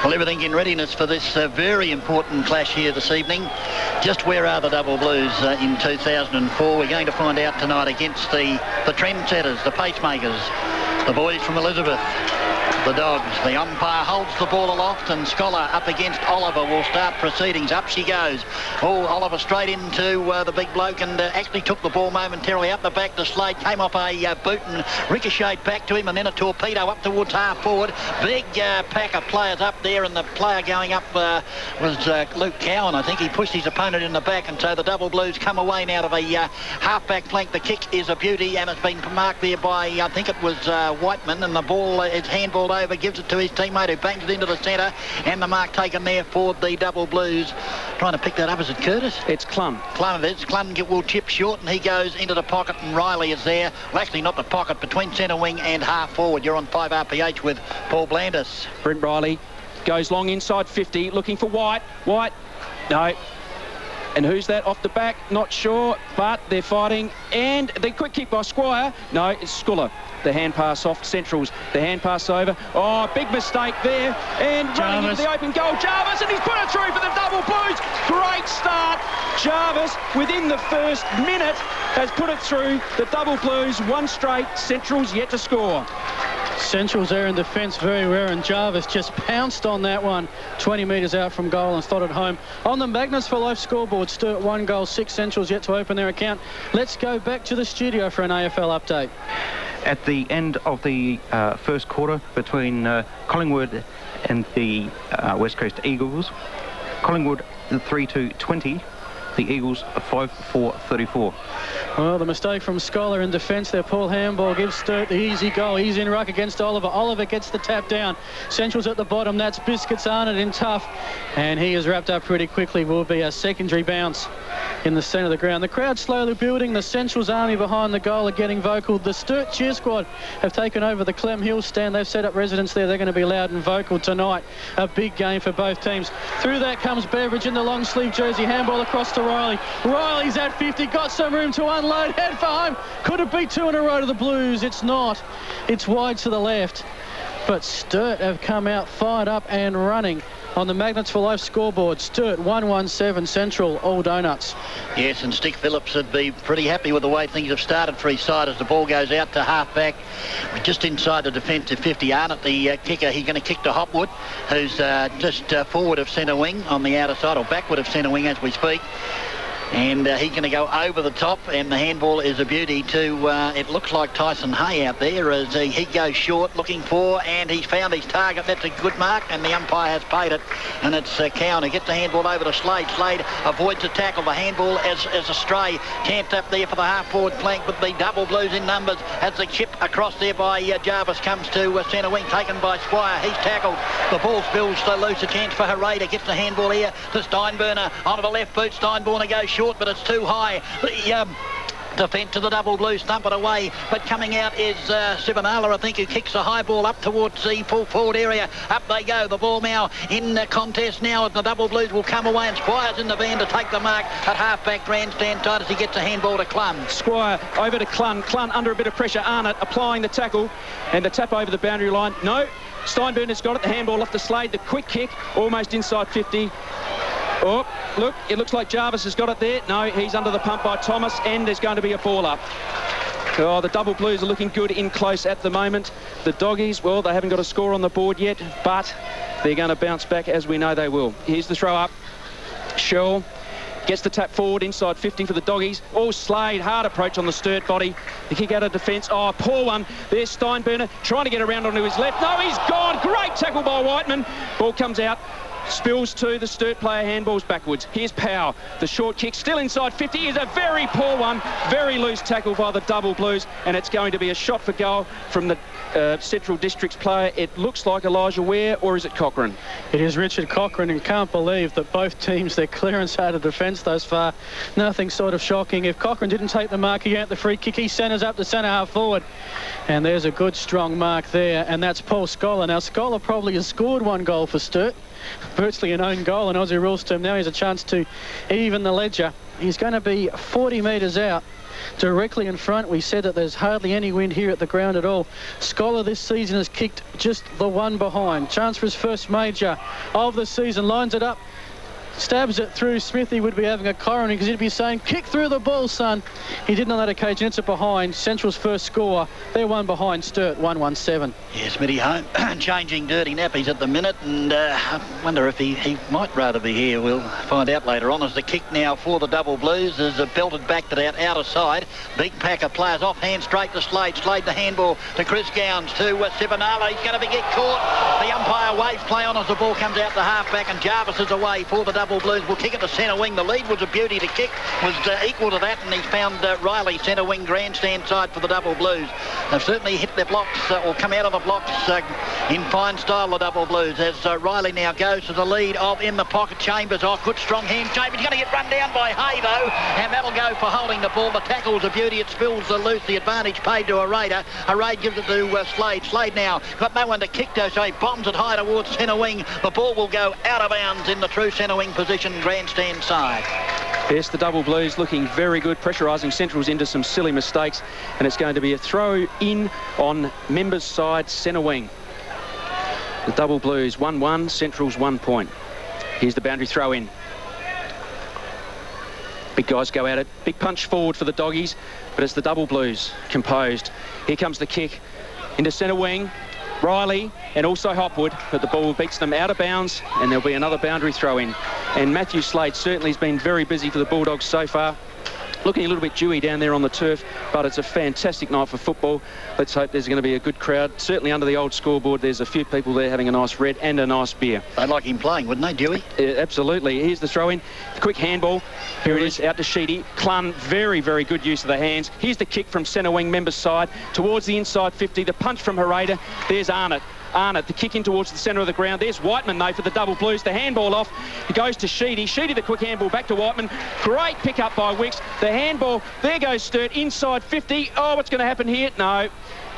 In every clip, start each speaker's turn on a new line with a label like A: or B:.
A: Well, everything in readiness for this very important clash here this evening. Just where are the Double Blues in 2004? We're going to find out tonight against the trendsetters, the pacemakers, the boys from Elizabeth. The Dogs. The umpire holds the ball aloft, and Scholar up against Oliver will start proceedings. Up she goes. Oh, Oliver straight into the big bloke, and actually took the ball momentarily up the back to Slade. Came off a boot and ricocheted back to him, and then a torpedo up towards half forward. Big pack of players up there, and the player going up was Luke Cowan. I think he pushed his opponent in the back, and so the Double Blues come away now to the half-back flank. The kick is a beauty, and it's been marked there by, I think it was Whiteman, and the ball is handballed over, gives it to his teammate who bangs it into the centre, and the mark taken there for the Double Blues. Trying to pick that up, is it Curtis?
B: It's Clun.
A: Clun it is. Clun will chip short, and he goes into the pocket, and Riley is there. Well, actually not the pocket, between centre wing and half forward. You're on 5 RPH with Paul Blandis.
B: Brent Riley goes long inside 50, looking for White. White, no. And who's that off the back? Not sure, but they're fighting. And the quick kick by Squire. No, it's Sculler. The hand pass off Centrals. The hand pass over. Oh, big mistake there. And running into the open goal, Jarvis, and he's put it through for the Double Blues. Great start. Jarvis, within the first minute, has put it through. The Double Blues, one straight. Centrals yet to score.
C: Centrals there in defence, very rare, and Jarvis just pounced on that one 20 metres out from goal and thought it home. On the Magnus for Life scoreboard, Sturt 1 goal, 6 Centrals yet to open their account. Let's go back to the studio for an AFL update.
D: At the end of the first quarter between Collingwood and the West Coast Eagles, Collingwood 3-2-20, the Eagles 5-4-34.
C: Well, the mistake from Scholar in defence there. Paul Handball gives Sturt the easy goal. He's in ruck against Oliver. Oliver gets the tap down. Central's at the bottom. That's Biscuits Arnott in tough. And he is wrapped up pretty quickly. Will be a secondary bounce in the centre of the ground. The crowd slowly building. The Central's army behind the goal are getting vocal. The Sturt cheer squad have taken over the Clem Hill stand. They've set up residence there. They're going to be loud and vocal tonight. A big game for both teams. Through that comes Beveridge in the long sleeve jersey. Handball across to Riley. Riley's at 50. Got some room to unload. Head for home. Could it be 2 in a row to the Blues? It's not. It's wide to the left. But Sturt have come out fired up and running. On the Magnets for Life scoreboard, Sturt 1-1-7, Central all donuts.
A: Yes, and Stick Phillips would be pretty happy with the way things have started for his side as the ball goes out to half-back, just inside the defensive 50. Arnott, the kicker, he's going to kick to Hopwood, who's just forward of centre wing on the outer side, or backward of centre wing as we speak. And he's going to go over the top, and the handball is a beauty to, it looks like Tyson Hay out there as he goes short looking for, and he's found his target. That's a good mark, and the umpire has paid it, and it's Cowan who gets the handball over to Slade. Slade avoids the tackle. The handball as a stray. Champed up there for the half-forward flank, but the Double Blues in numbers as the chip across there by Jarvis comes to centre wing, taken by Squire. He's tackled. The ball spills so loose. A chance for Hereda. Gets the handball here to Steinburner onto the left boot. Steinburner goes short, but it's too high. The defence of the Double Blues thump it away, but coming out is Sivanala, I think, who kicks a high ball up towards the full forward area. Up they go. The ball now in the contest now. The Double Blues will come away, and Squire's in the van to take the mark at half-back grandstand tight as he gets a handball to Clun.
B: Squire over to Clun. Clun under a bit of pressure. Arnott applying the tackle, and the tap over the boundary line. No, Steinburner's got it. The handball off the Slade. The quick kick almost inside 50. Oh, look, it looks like Jarvis has got it there. No, he's under the pump by Thomas, and there's going to be a ball up. Oh, the Double Blues are looking good in close at the moment. The Doggies, well, they haven't got a score on the board yet, but they're going to bounce back as we know they will. Here's the throw up. Shell gets the tap forward inside 50 for the Doggies. Oh, Slade, hard approach on the Sturt body. The kick out of defence. Oh, poor one. There's Steinburner trying to get around onto his left. No, he's gone. Great tackle by Whiteman. Ball comes out. Spills to the Sturt player, handballs backwards. Here's Power. The short kick still inside 50 is a very poor one. Very loose tackle by the Double Blues, and it's going to be a shot for goal from the Central Districts player. It looks like Elijah Ware, or is it Cochrane?
C: It is Richard Cochrane, and can't believe that both teams, their clearance out of defence thus far, nothing sort of shocking. If Cochrane didn't take the mark, he got the free kick. He centres up the centre half forward, and there's a good strong mark there, and that's Paul Scholar. Now, Scholar probably has scored 1 goal for Sturt, virtually an own goal in Aussie rules term. Now he has a chance to even the ledger. He's going to be 40 metres out. Directly in front, we said that there's hardly any wind here at the ground at all. Scholar this season has kicked just the one behind. Chance for his first major of the season. Lines it up. Stabs it through. Smithy would be having a coronary because he'd be saying, kick through the ball, son. He didn't on that occasion. It's a behind. Central's first score. They're one behind Sturt, 1-1-7.
A: Yeah, Smithy home changing dirty nappies at the minute, and I wonder if he might rather be here. We'll find out later on. As the kick now for the Double Blues is belted back to that outer side. Big pack of players off hand straight to Slade. Slade the handball to Chris Gowns to Sivanala. He's going to get caught. The umpire waves play on as the ball comes out the half-back, and Jarvis is away for the Double Blues. Will kick it to centre wing. The lead was a beauty to kick, was equal to that, and he's found Riley centre wing grandstand side for the Double Blues. They've certainly hit their blocks, or come out of the blocks in fine style, the Double Blues, as Riley now goes to the lead of in the pocket Chambers. Oh, good strong hand. Chambers going to get run down by Hay, though, and that'll go for holding the ball. The tackle's a beauty. It spills the loose. The advantage paid to a Raider. A Raid gives it to Slade. Slade now got no one to kick, though, so he bombs it high towards centre wing. The ball will go out of bounds in the true centre wing position, grandstand side.
B: Yes, the Double Blues looking very good, pressurising Centrals into some silly mistakes, and it's going to be a throw in on Members' side centre wing. The Double Blues 1-1, Centrals 1 point. Here's the boundary throw in. Big guys go at it. Big punch forward for the Doggies, but it's the Double Blues composed. Here comes the kick into centre wing. Riley and also Hopwood, but the ball beats them out of bounds, and there'll be another boundary throw in. And Matthew Slade certainly has been very busy for the Bulldogs so far. Looking a little bit dewy down there on the turf, but it's a fantastic night for football. Let's hope there's going to be a good crowd. Certainly under the old scoreboard, there's a few people there having a nice red and a nice beer.
A: They'd like him playing, wouldn't they, Dewey?
B: Absolutely. Here's the throw in. Quick handball. Here it is, out to Sheedy. Clun, very, very good use of the hands. Here's the kick from centre wing Members' side towards the inside 50. The punch from Hereda. There's Arnott. Arnott, the kick in towards the centre of the ground. There's Whiteman, though, for the Double Blues. The handball off. It goes to Sheedy. Sheedy, the quick handball back to Whiteman. Great pick up by Wicks. The handball. There goes Sturt, inside 50. Oh, what's going to happen here? No.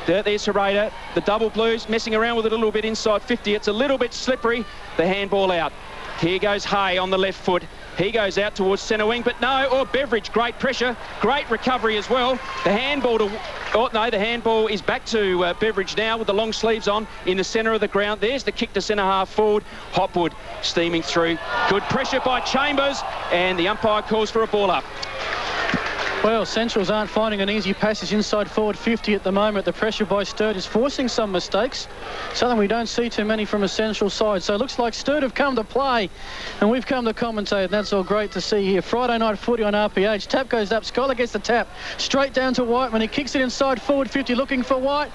B: There's Hereda. The Double Blues messing around with it a little bit inside 50. It's a little bit slippery. The handball out. Here goes Hay on the left foot. He goes out towards centre wing, but no. Oh, Beveridge, great pressure. Great recovery as well. The handball to... Oh, no, the handball is back to Beveridge now with the long sleeves on in the centre of the ground. There's the kick to centre half forward. Hopwood steaming through. Good pressure by Chambers, and the umpire calls for a ball up.
C: Well, Centrals aren't finding an easy passage inside forward 50 at the moment. The pressure by Sturt is forcing some mistakes, something we don't see too many from a Central side. So it looks like Sturt have come to play, and we've come to commentate, and that's all great to see here. Friday night footy on RPH. Tap goes up. Scholar gets the tap. Straight down to Whiteman. He kicks it inside forward 50, looking for White.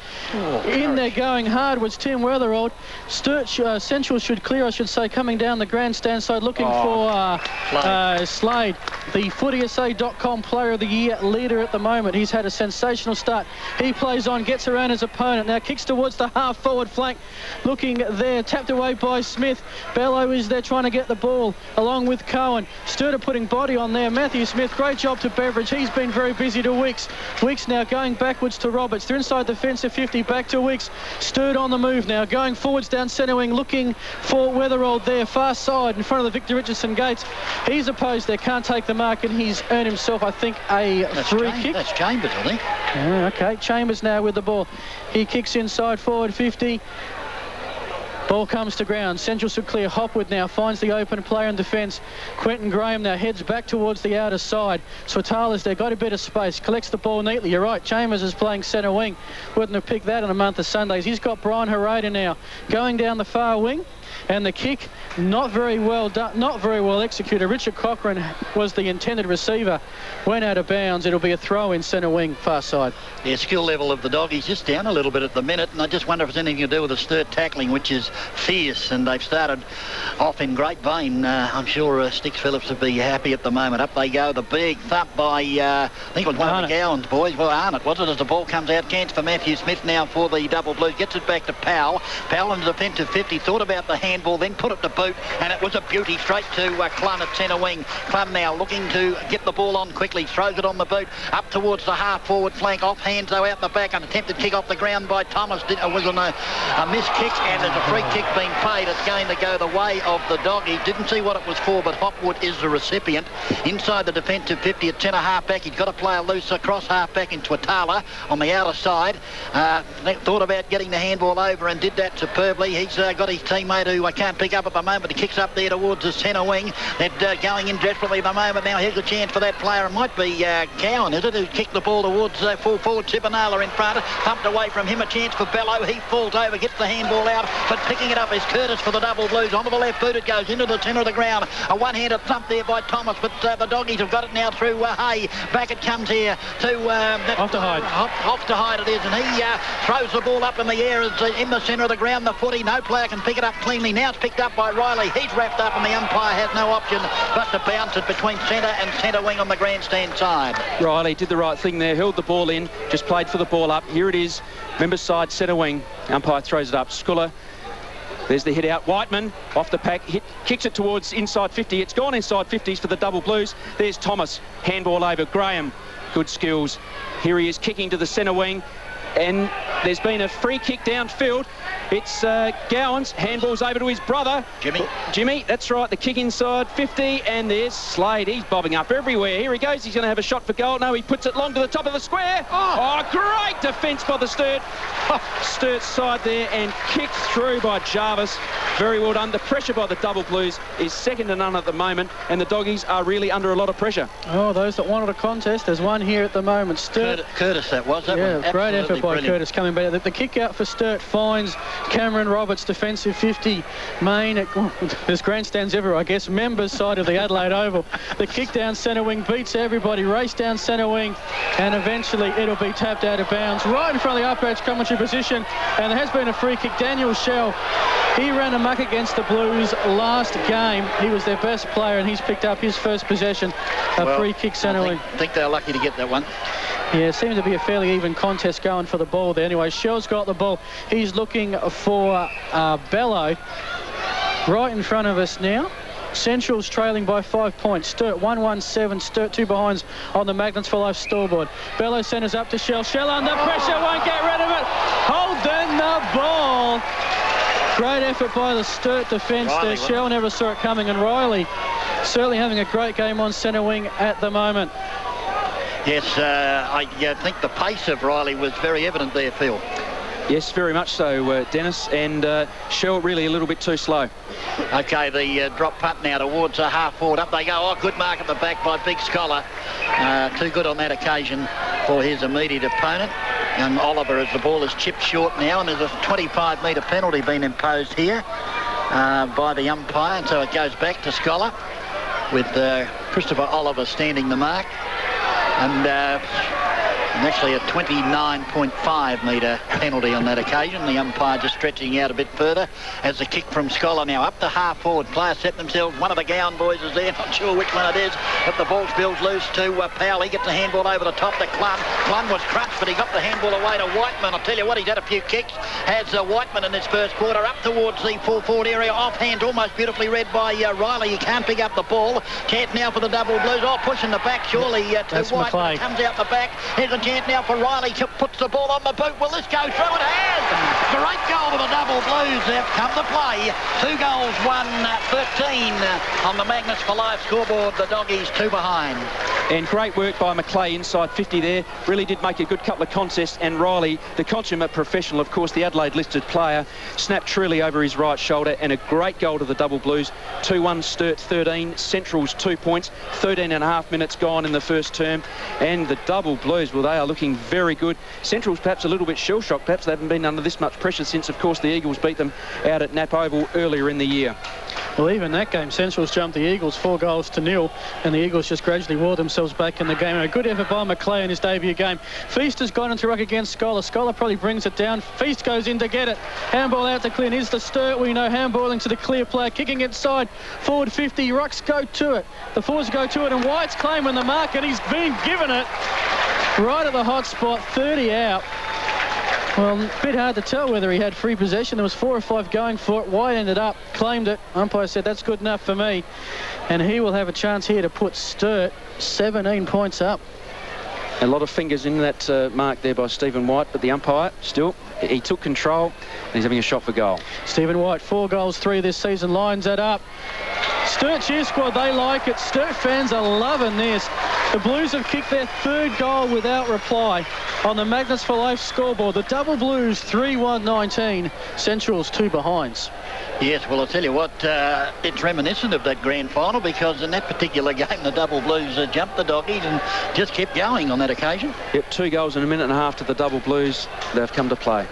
C: In there going hard was Tim Weatherold. Sturt, Central should clear, I should say, coming down the grandstand side, looking for Slade, the footysa.com player of the year leader at the moment. He's had a sensational start. He plays on, gets around his opponent. Now kicks towards the half forward flank. Looking there, tapped away by Smith. Bello is there trying to get the ball along with Cohen. Sturt are putting body on there. Matthew Smith, great job to Beveridge. He's been very busy to Wicks. Wicks now going backwards to Roberts. They're inside the fence of 50, back to Wicks. Sturt on the move now, going forwards down centre wing, looking for Weatherold there, far side in front of the Victor Richardson gates. He's opposed there, can't take the mark, and he's earned himself, I think, a free kick.
A: That's Chambers, I think.
C: Yeah, okay, Chambers now with the ball. He kicks inside forward 50. Ball comes to ground. Central should clear. Hopwood now finds the open player in defence. Quentin Graham now heads back towards the outer side. Swatala's there, got a bit of space, collects the ball neatly. You're right, Chambers is playing centre wing. Wouldn't have picked that in a month of Sundays. He's got Brian Hereda now going down the far wing. And the kick, not very well done, not very well executed. Richard Cochran was the intended receiver. Went out of bounds. It'll be a throw in centre wing, far side.
A: Yeah, skill level of the Doggies just down a little bit at the minute, and I just wonder if it's anything to do with the Sturt tackling, which is fierce, and they've started off in great vein. I'm sure Sticks Phillips would be happy at the moment. Up they go, the big thump by, I think it was one of the Gowans boys. Well, Arnott, was it, as the ball comes out. Chance for Matthew Smith now for the Double Blues. Gets it back to Powell. Powell in the defensive 50, thought about the handball, then put it to boot, and it was a beauty straight to Clun at centre wing. Clun now looking to get the ball on quickly, throws it on the boot, up towards the half-forward flank, off hands though out the back, an attempted kick off the ground by Thomas. It was on a missed kick, and there's a free kick being paid. It's going to go the way of the Doggies. Didn't see what it was for, but Hopwood is the recipient. Inside the defensive 50 at centre half-back, he's got a player loose across half-back into Atala on the outer side. Thought about getting the handball over and did that superbly. He's got his teammate who I can't pick up at the moment. He kicks up there towards the centre wing. They're going in desperately at the moment. Now here's a chance for that player. It might be Cowan, is it, who kicked the ball towards full forward. Sipanala in front, pumped away from him. A chance for Bello. He falls over, gets the handball out, but picking it up is Curtis for the double blues. Onto the left boot it goes, into the centre of the ground. A one-handed thump there by Thomas, but the Doggies have got it now through Hay. Back it comes here to...
C: off to Hyde.
A: Off to Hyde it is, and he throws the ball up in the air. It's in the centre of the ground, the footy. No player can pick it up cleanly. Now it's picked up by Riley. He's wrapped up, and the umpire has no option but to bounce it between centre and centre wing on the grandstand side.
B: Riley did the right thing there, held the ball in, just played for the ball up. Here it is, members side, centre wing. Umpire throws it up. Sculler, there's the hit out. Whiteman off the pack, kicks it towards inside 50. It's gone inside 50s for the double blues. There's Thomas, handball over. Graham, good skills. Here he is kicking to the centre wing, and there's been a free kick downfield. It's Gowans, handballs over to his brother. Jimmy, that's right, the kick inside 50, and there's Slade. He's bobbing up everywhere. Here he goes, he's going to have a shot for goal. No, he puts it long to the top of the square. Oh, great defence by the Sturt. Sturt side there, and kicked through by Jarvis. Very well done. The pressure by the double blues is second to none at the moment, and the Doggies are really under a lot of pressure.
C: Oh, those that wanted a contest, there's one here at the moment. Sturt.
A: Curtis, that was.
C: Yeah, great effort by Curtis coming back. The kick out for Sturt finds Cameron Roberts, defensive 50, main. There's grandstands everywhere, I guess. Members side of the Adelaide Oval. The kick down centre wing beats everybody. Race down centre wing, and eventually it'll be tapped out of bounds right in front of the up edge commentary position. And there has been a free kick. Daniel Shell, he ran amok against the Blues last game. He was their best player, and he's picked up his first possession. Free kick centre wing.
A: I think they're lucky to get that one.
C: Yeah, it seemed to be a fairly even contest going for the ball there. Anyway, Shell's got the ball. He's looking for Bello right in front of us now. Central's trailing by 5 points. Sturt 1-1-7. Sturt 2 behinds on the Magnets for Life scoreboard. Bello centres up to Shell. Shell under pressure, won't get rid of it. Holding the ball. Great effort by the Sturt defence there. Shell never saw it coming, and Riley certainly having a great game on centre wing at the moment.
A: Yes, I think the pace of Riley was very evident there, Phil.
B: Yes, very much so, Dennis, and Shell really a little bit too slow.
A: OK, the drop punt now towards the half-forward. Up they go. Oh, good mark at the back by Big Scholar. Too good on that occasion for his immediate opponent. Young Oliver, as the ball is chipped short now, and there's a 25-metre penalty being imposed here by the umpire, and so it goes back to Scholar with Christopher Oliver standing the mark. And actually a 29.5-metre penalty on that occasion. The umpire just stretching out a bit further as the kick from Scholar now up the half-forward. Players set themselves. One of the Gowan boys is there. Not sure which one it is, but the ball spills loose to Powell. He gets the handball over the top to Clun. Clun was crunched, but he got the handball away to Whiteman. I'll tell you what, he's had a few kicks. Has Whiteman in this first quarter up towards the full-forward area. Offhand, almost beautifully read by Riley. He can't pick up the ball. Chance now for the double blues. Oh, pushing the back, surely to Whiteman. McClay. Comes out the back. Here's a chance now for Riley. Puts the ball on the boot. Will this go through? It has. Great goal to the double blues. They've come to play. 2 goals, 1-13 on the Magnets for Life scoreboard. The Doggies 2 behind.
B: And great work by McClay inside 50 there. Really did make a good couple of contests. And Riley, the consummate professional, of course, the Adelaide listed player, snapped truly over his right shoulder, and a great goal to the double blues. 2-1 Sturt 13. Central's 2 points. 13.5 minutes gone in the first term. And the double blues, well, they are looking very good. Central's perhaps a little bit shell-shocked. Perhaps they haven't been under this much pressure since, of course, the Eagles beat them out at Nap Oval earlier in the year.
C: Well, even that game, Central's jumped the Eagles 4-0, and the Eagles just gradually wore themselves back in the game. And a good effort by McClay in his debut game. Feast has gone into ruck against Scholar. Scholar probably brings it down. Feast goes in to get it. Handball out to Clint. Here's the Sturt. We know handballing to the clear player. Kicking inside. Forward 50. Rucks go to it. The forwards go to it, and White's claiming the mark, and he's been given it right at the hot spot. 30 out. Well, a bit hard to tell whether he had free possession. There was 4 or 5 going for it. White ended up, claimed it. Umpire said, that's good enough for me. And he will have a chance here to put Sturt 17 points up.
B: A lot of fingers in that mark there by Stephen White, but the umpire still, he took control and he's having a shot for goal.
C: Stephen White, 4 goals, 3 this season, lines that up. Sturt cheer squad, they like it. Sturt fans are loving this. The Blues have kicked their 3rd goal without reply on the Magnets for Life scoreboard. The Double Blues 3-1-19, Central's 2 behinds.
A: Yes, well, I'll tell you what, it's reminiscent of that grand final, because in that particular game, the Double Blues jumped the Doggies and just kept going on that occasion.
B: Yep, 2 goals in a minute and a half to the Double Blues. They've come to play.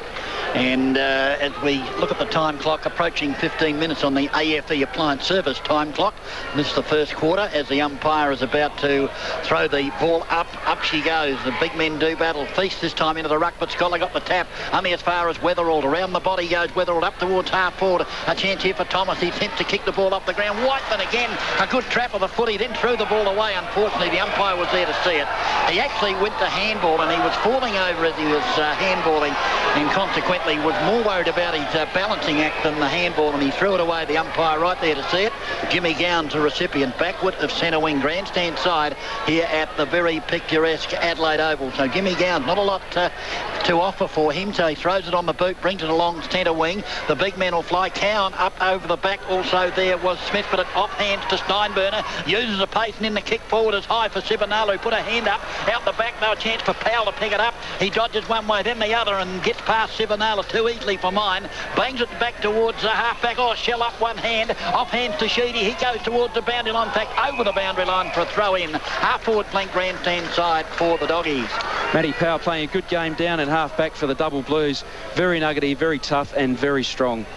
A: And as we look at the time clock, approaching 15 minutes on the AFE Appliance Service time clock. This is the first quarter as the umpire is about to throw the ball up. Up she goes. The big men do battle. Feast this time into the ruck, but Scholar got the tap. Only as far as Weatherald. Around the body goes Weatherald up towards half forward. A chance here for Thomas. He attempts to kick the ball off the ground. Whiteman again. A good trap of the foot. He then threw the ball away. Unfortunately, the umpire was there to see it. He actually went to handball and he was falling over as he was handballing, and consequently was more worried about his balancing act than the handball, and he threw it away. The umpire right there to see it. Jimmy Gowns, the recipient, backward of centre wing, grandstand side here at the very picturesque Adelaide Oval. So Jimmy Gowns, not a lot to offer for him, so he throws it on the boot, brings it along centre wing. The big man will fly. Cowan up over the back. Also there was Smith, but it off hands to Steinburner. Uses a pace, and then the kick forward is high for Sibanalo, who put a hand up. Out the back, no chance for Powell to pick it up. He dodges one way, then the other, and gets past Sibanalo too easily for mine. Bangs it back towards the half-back. Oh, Shell up one hand. Off hands to Sheedy. He goes towards the boundary line. In fact, over the boundary line for a throw-in. Half-forward flank grandstand side for the Doggies.
B: Matty Powell playing a good game down at half-back for the Double Blues. Very nuggety, very tough and very strong.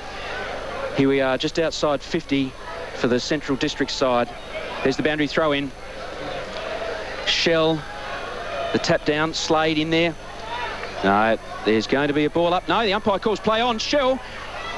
B: Here we are just outside 50 for the Central District side. There's the boundary throw-in. Shell, the tap down, Slade in there. No, there's going to be a ball up. No, the umpire calls play on. Shell,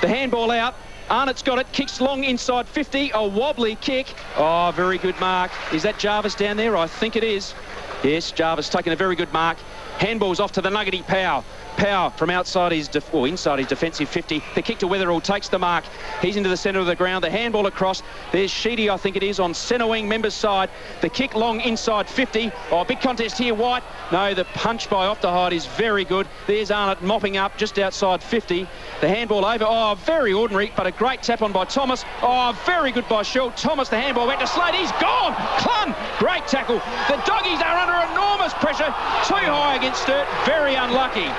B: the handball out. Arnott's got it, kicks long inside 50, a wobbly kick. Oh, very good mark. Is that Jarvis down there? I think it is. Yes, Jarvis taking a very good mark. Handball's off to the nuggety Powell. Powell from outside his, inside his defensive 50. The kick to Weatherall takes the mark. He's into the centre of the ground. The handball across. There's Sheedy, I think it is, on centre wing, members side. The kick long inside 50. Oh, big contest here, White. No, the punch by Optahide is very good. There's Arnott mopping up just outside 50. The handball over. Oh, very ordinary, but a great tap on by Thomas. Oh, very good by Shell. Thomas, the handball went to Slade. He's gone. Clun. Great tackle. The Doggies are under enormous pressure. Too high against Sturt. Very unlucky.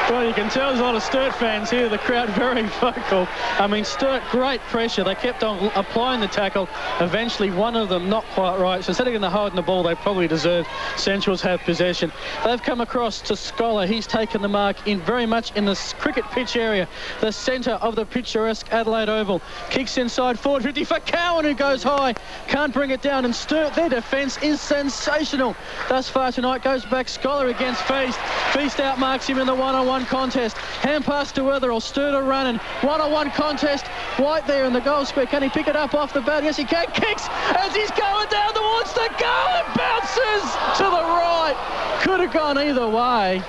C: Well, you can tell there's a lot of Sturt fans here. The crowd very vocal. I mean, Sturt, great pressure. They kept on applying the tackle. Eventually, one of them not quite right. So instead of getting holding the ball, they probably deserve Central's have possession. They've come across to Scholar. He's taken the mark in very much in the cricket pitch area, the centre of the picturesque Adelaide Oval. Kicks inside forward 50 for Cowan, who goes high. Can't bring it down, and Sturt, their defence is sensational. Thus far tonight goes back Scholar against Feast. Feast outmarks him in the one-on-one contest. Hand pass to Weatherall. Sturt are running. One-on-one contest. White there in the goal square. Can he pick it up off the bat? Yes, he can. Kicks as he's going down towards the goal and bounces to the right. Could have gone either way.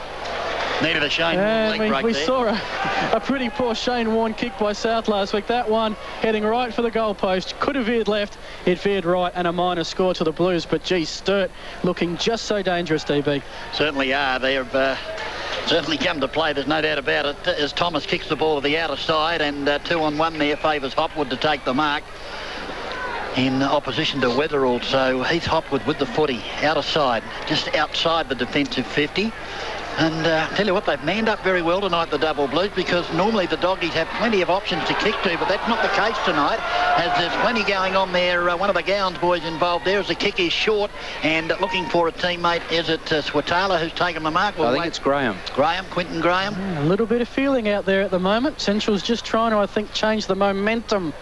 A: Needed a Shane Warne leg break
C: we
A: there.
C: saw a pretty poor Shane Warne kick by South last week. That one heading right for the goalpost. Could have veered left. It veered right, and a minor score to the Blues. But, gee, Sturt looking just so dangerous, DB.
A: Certainly are. They've certainly come to play. There's no doubt about it. As Thomas kicks the ball to the outer side, and 2-on-1 there favours Hopwood to take the mark in opposition to Weatherall. So Heath Hopwood with the footy, outer side, just outside the defensive 50. And tell you what, they've manned up very well tonight, the Double Blues, because normally the Doggies have plenty of options to kick to, but that's not the case tonight, as there's plenty going on there. One of the Gowns boys involved there as the kick is short, and looking for a teammate. Is it Swatala who's taken the mark?
B: I think it's Graham.
A: Quinton Graham.
C: A little bit of feeling out there at the moment. Central's just trying to, I think, change the momentum.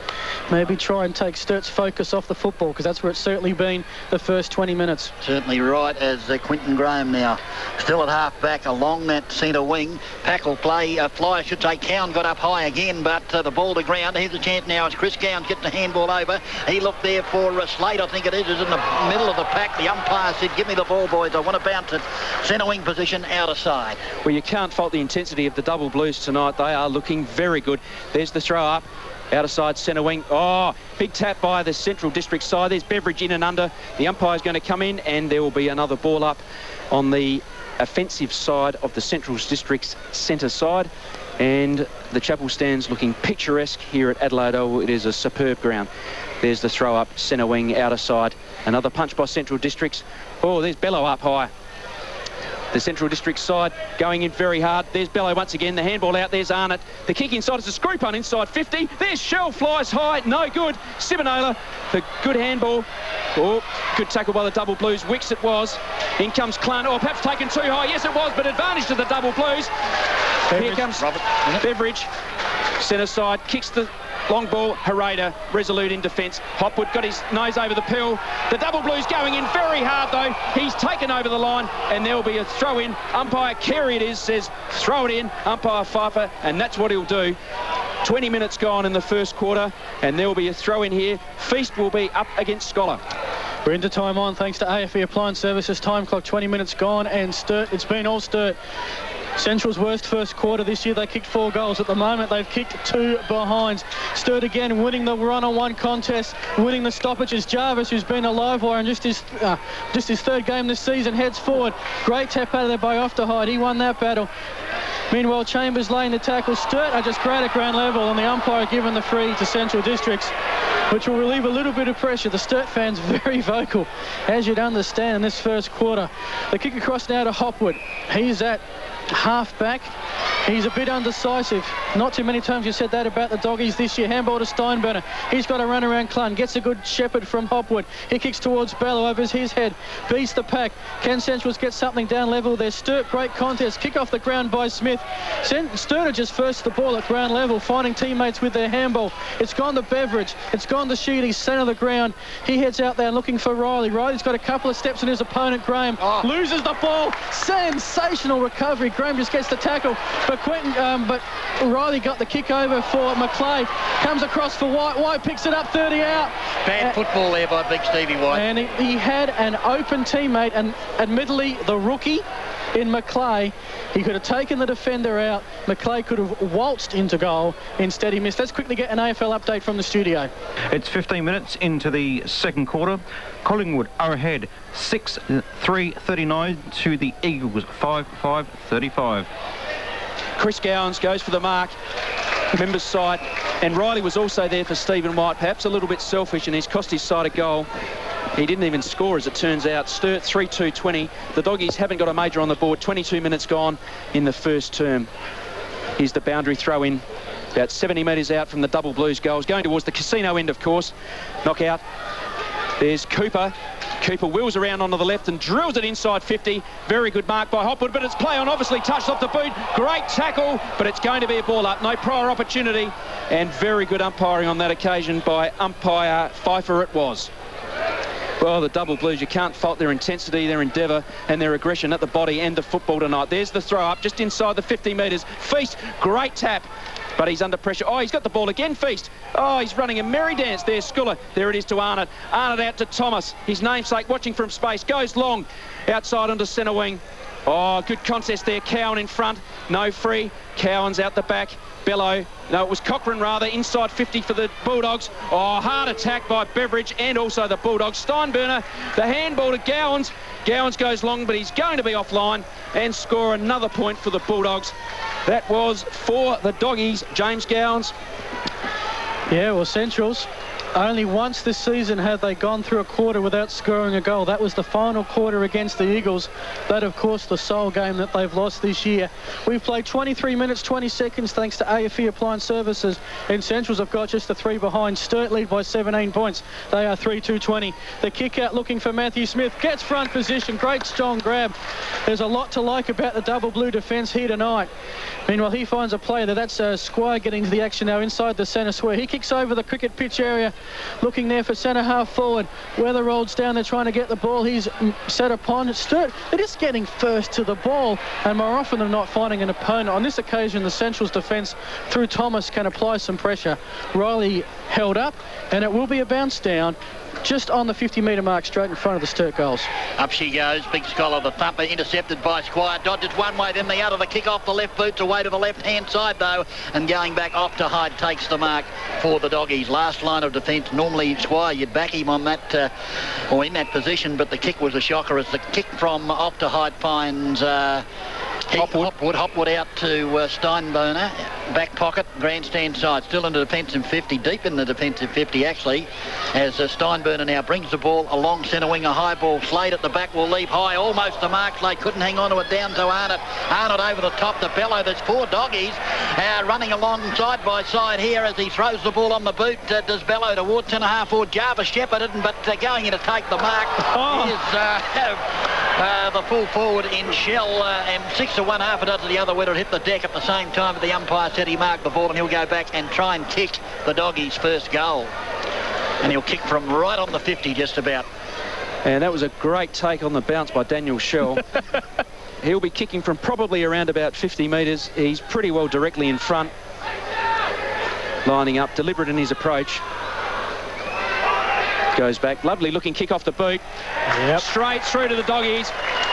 C: Maybe try and take Sturt's focus off the football, because that's where it's certainly been the first 20 minutes.
A: Certainly right, as Quinton Graham now still at half back. pack along that centre wing. Pack will play, fly, I should say. Cowan got up high again, but the ball to ground. Here's a chance now as Chris Cowan getting the handball over. He looked there for Slade, I think it is in the middle of the pack. The umpire said, give me the ball, boys. I want to bounce it. Centre wing position, outer side.
B: Well, you can't fault the intensity of the double blues tonight. They are looking very good. There's the throw up. Outer side centre wing. Oh, big tap by the Central District side. There's Beveridge in and under. The umpire's going to come in and there will be another ball up on the offensive side of the Central District's centre side. And the chapel stands looking picturesque here at Adelaide Oval. It is a superb ground. There's the throw up, centre wing, outer side. Another punch by Central Districts. Oh, there's Bello up high. The Central District side going in very hard. There's Bello once again. The handball out. There's Arnott. The kick inside is a screw punt inside 50. There's Shell, flies high. No good. Simonola, the good handball. Oh, good tackle by the double blues. Wicks it was. In comes Clun. Oh, perhaps taken too high. Yes, it was, but advantage to the double blues. Here comes Beveridge. Centre side. Kicks the long ball. Hereda, resolute in defence. Hopwood got his nose over the pill. The double blues going in very hard, though. He's taken over the line, and there will be a throw in. Umpire Carey it is, says throw it in. Umpire Pfeiffer, and that's what he'll do. 20 minutes gone in the first quarter, and there will be a throw in here. Feast will be up against Scholar.
C: We're into time on thanks to AFE Appliance Services. Time clock 20 minutes gone, and Sturt, it's been all Sturt. Central's worst first quarter this year. They kicked 4 goals. At the moment, they've kicked 2 behinds. Sturt again winning the one-on-one contest, winning the stoppages. Jarvis, who's been a live wire and just his 3rd game this season, heads forward. Great tap out of there by Ofterhide. He won that battle. Meanwhile, Chambers laying the tackle. Sturt are just great at ground level, and the umpire giving the free to Central Districts, which will relieve a little bit of pressure. The Sturt fans very vocal, as you'd understand, in this first quarter. The kick across now to Hopwood. He's at half-back. He's a bit undecisive. Not too many times you said that about the doggies this year. Handball to Steinberner. He's got a run around Clun. Gets a good shepherd from Hopwood. He kicks towards Bello over his head. Beats the pack. Can Centrals get something down level there? Sturt, great contest. Kick off the ground by Smith. Sturt are just first the ball at ground level, finding teammates with their handball. It's gone to Beveridge. It's gone to Sheedy, centre of the ground. He heads out there looking for Riley. Riley's got a couple of steps on his opponent, Graham. Loses the ball. Sensational recovery. Graham just gets the tackle, but Riley got the kick over for McClay. Comes across for White. White picks it up, 30 out.
A: Bad football there by big Stevie White.
C: And he had an open teammate, and admittedly the rookie in McClay, he could have taken the defender out. McClay could have waltzed into goal. Instead, he missed. Let's quickly get an AFL update from the studio.
D: It's 15 minutes into the second quarter. Collingwood are ahead 6-3-39 to the Eagles 5-5-35.
B: Chris Gowans goes for the mark. Members' side, and Riley was also there for Stephen White, perhaps a little bit selfish, and he's cost his side a goal. He didn't even score, as it turns out. Sturt 3-2-20. The doggies haven't got a major on the board. 22 minutes gone in the first term. Here's the boundary throw in, about 70 metres out from the double blues goals, going towards the casino end, of course. Knockout. There's Cooper. Cooper wheels around onto the left and drills it inside 50. Very good mark by Hopwood, but it's play on, obviously touched off the boot. Great tackle, but it's going to be a ball up. No prior opportunity, and very good umpiring on that occasion by umpire Pfeiffer it was. Well, the double blues, you can't fault their intensity, their endeavour and their aggression at the body and the football tonight. There's the throw up just inside the 50 metres. Feast, great tap, but he's under pressure. Oh, he's got the ball again, Feast. Oh, he's running a merry dance there, Sculler. There it is to Arnott. Arnott out to Thomas. His namesake watching from space. Goes long, outside onto centre wing. Oh, good contest there. Cowan in front. No free. Cowan's out the back. Bello. No, it was Cochrane rather. Inside 50 for the Bulldogs. Oh, hard attack by Beveridge and also the Bulldogs. Steinberner, the handball to Gowans. Gowans goes long, but he's going to be offline and score another point for the Bulldogs. That was for the doggies. James Gowans.
C: Yeah, well, Centrals, only once this season have they gone through a quarter without scoring a goal. That was the final quarter against the Eagles. That, of course, the sole game that they've lost this year. We've played 23 minutes, 20 seconds, thanks to AFE Appliance Services. And Centrals have got just the 3 behind. Sturt lead by 17 points. They are 3-2-20. The kick out looking for Matthew Smith. Gets front position. Great strong grab. There's a lot to like about the double blue defence here tonight. Meanwhile, he finds a player. That's Squire getting to the action now inside the centre square. He kicks over the cricket pitch area looking there for centre half forward. Weatherald's down there trying to get the ball. He's set upon Sturt. They're just getting first to the ball, and more often than not finding an opponent. On this occasion, the Central's defence through Thomas can apply some pressure. Riley held up, and it will be a bounce down just on the 50-metre mark, straight in front of the Sturt goals.
A: Up she goes. Big Scholar, the thumper, intercepted by Squire. Dodges one way, then the other. The kick off the left boots away to the left-hand side, though, and going back off to Hyde takes the mark for the Doggies. Last line of defence. Normally, Squire, you'd back him on that, or in that position, but the kick was a shocker as the kick from off to Hyde finds Hopwood out to Steinburner. Back pocket, grandstand side. Still in the defensive 50, deep in the defensive 50, actually, as Steinburner now brings the ball along centre wing. A high ball. Slade at the back will leap high, almost the mark. Slade couldn't hang on to it, down to Arnott. Arnott over the top to Bello. There's 4 Doggies running along side by side here as he throws the ball on the boot. Does Bello towards centre half forward. Jarvis shepherded, but going in to take the mark is the full forward in Shell, and 6 to 1, half a dozen the other way to hit the deck at the same time. But the umpire said he marked the ball, and he'll go back and try and kick the Doggies' first goal. And he'll kick from right on the 50 just about.
B: And that was a great take on the bounce by Daniel Shell. He'll be kicking from probably around about 50 metres. He's pretty well directly in front. Lining up, deliberate in his approach. Goes back. Lovely looking kick off the boot. Yep. Straight through to the Doggies.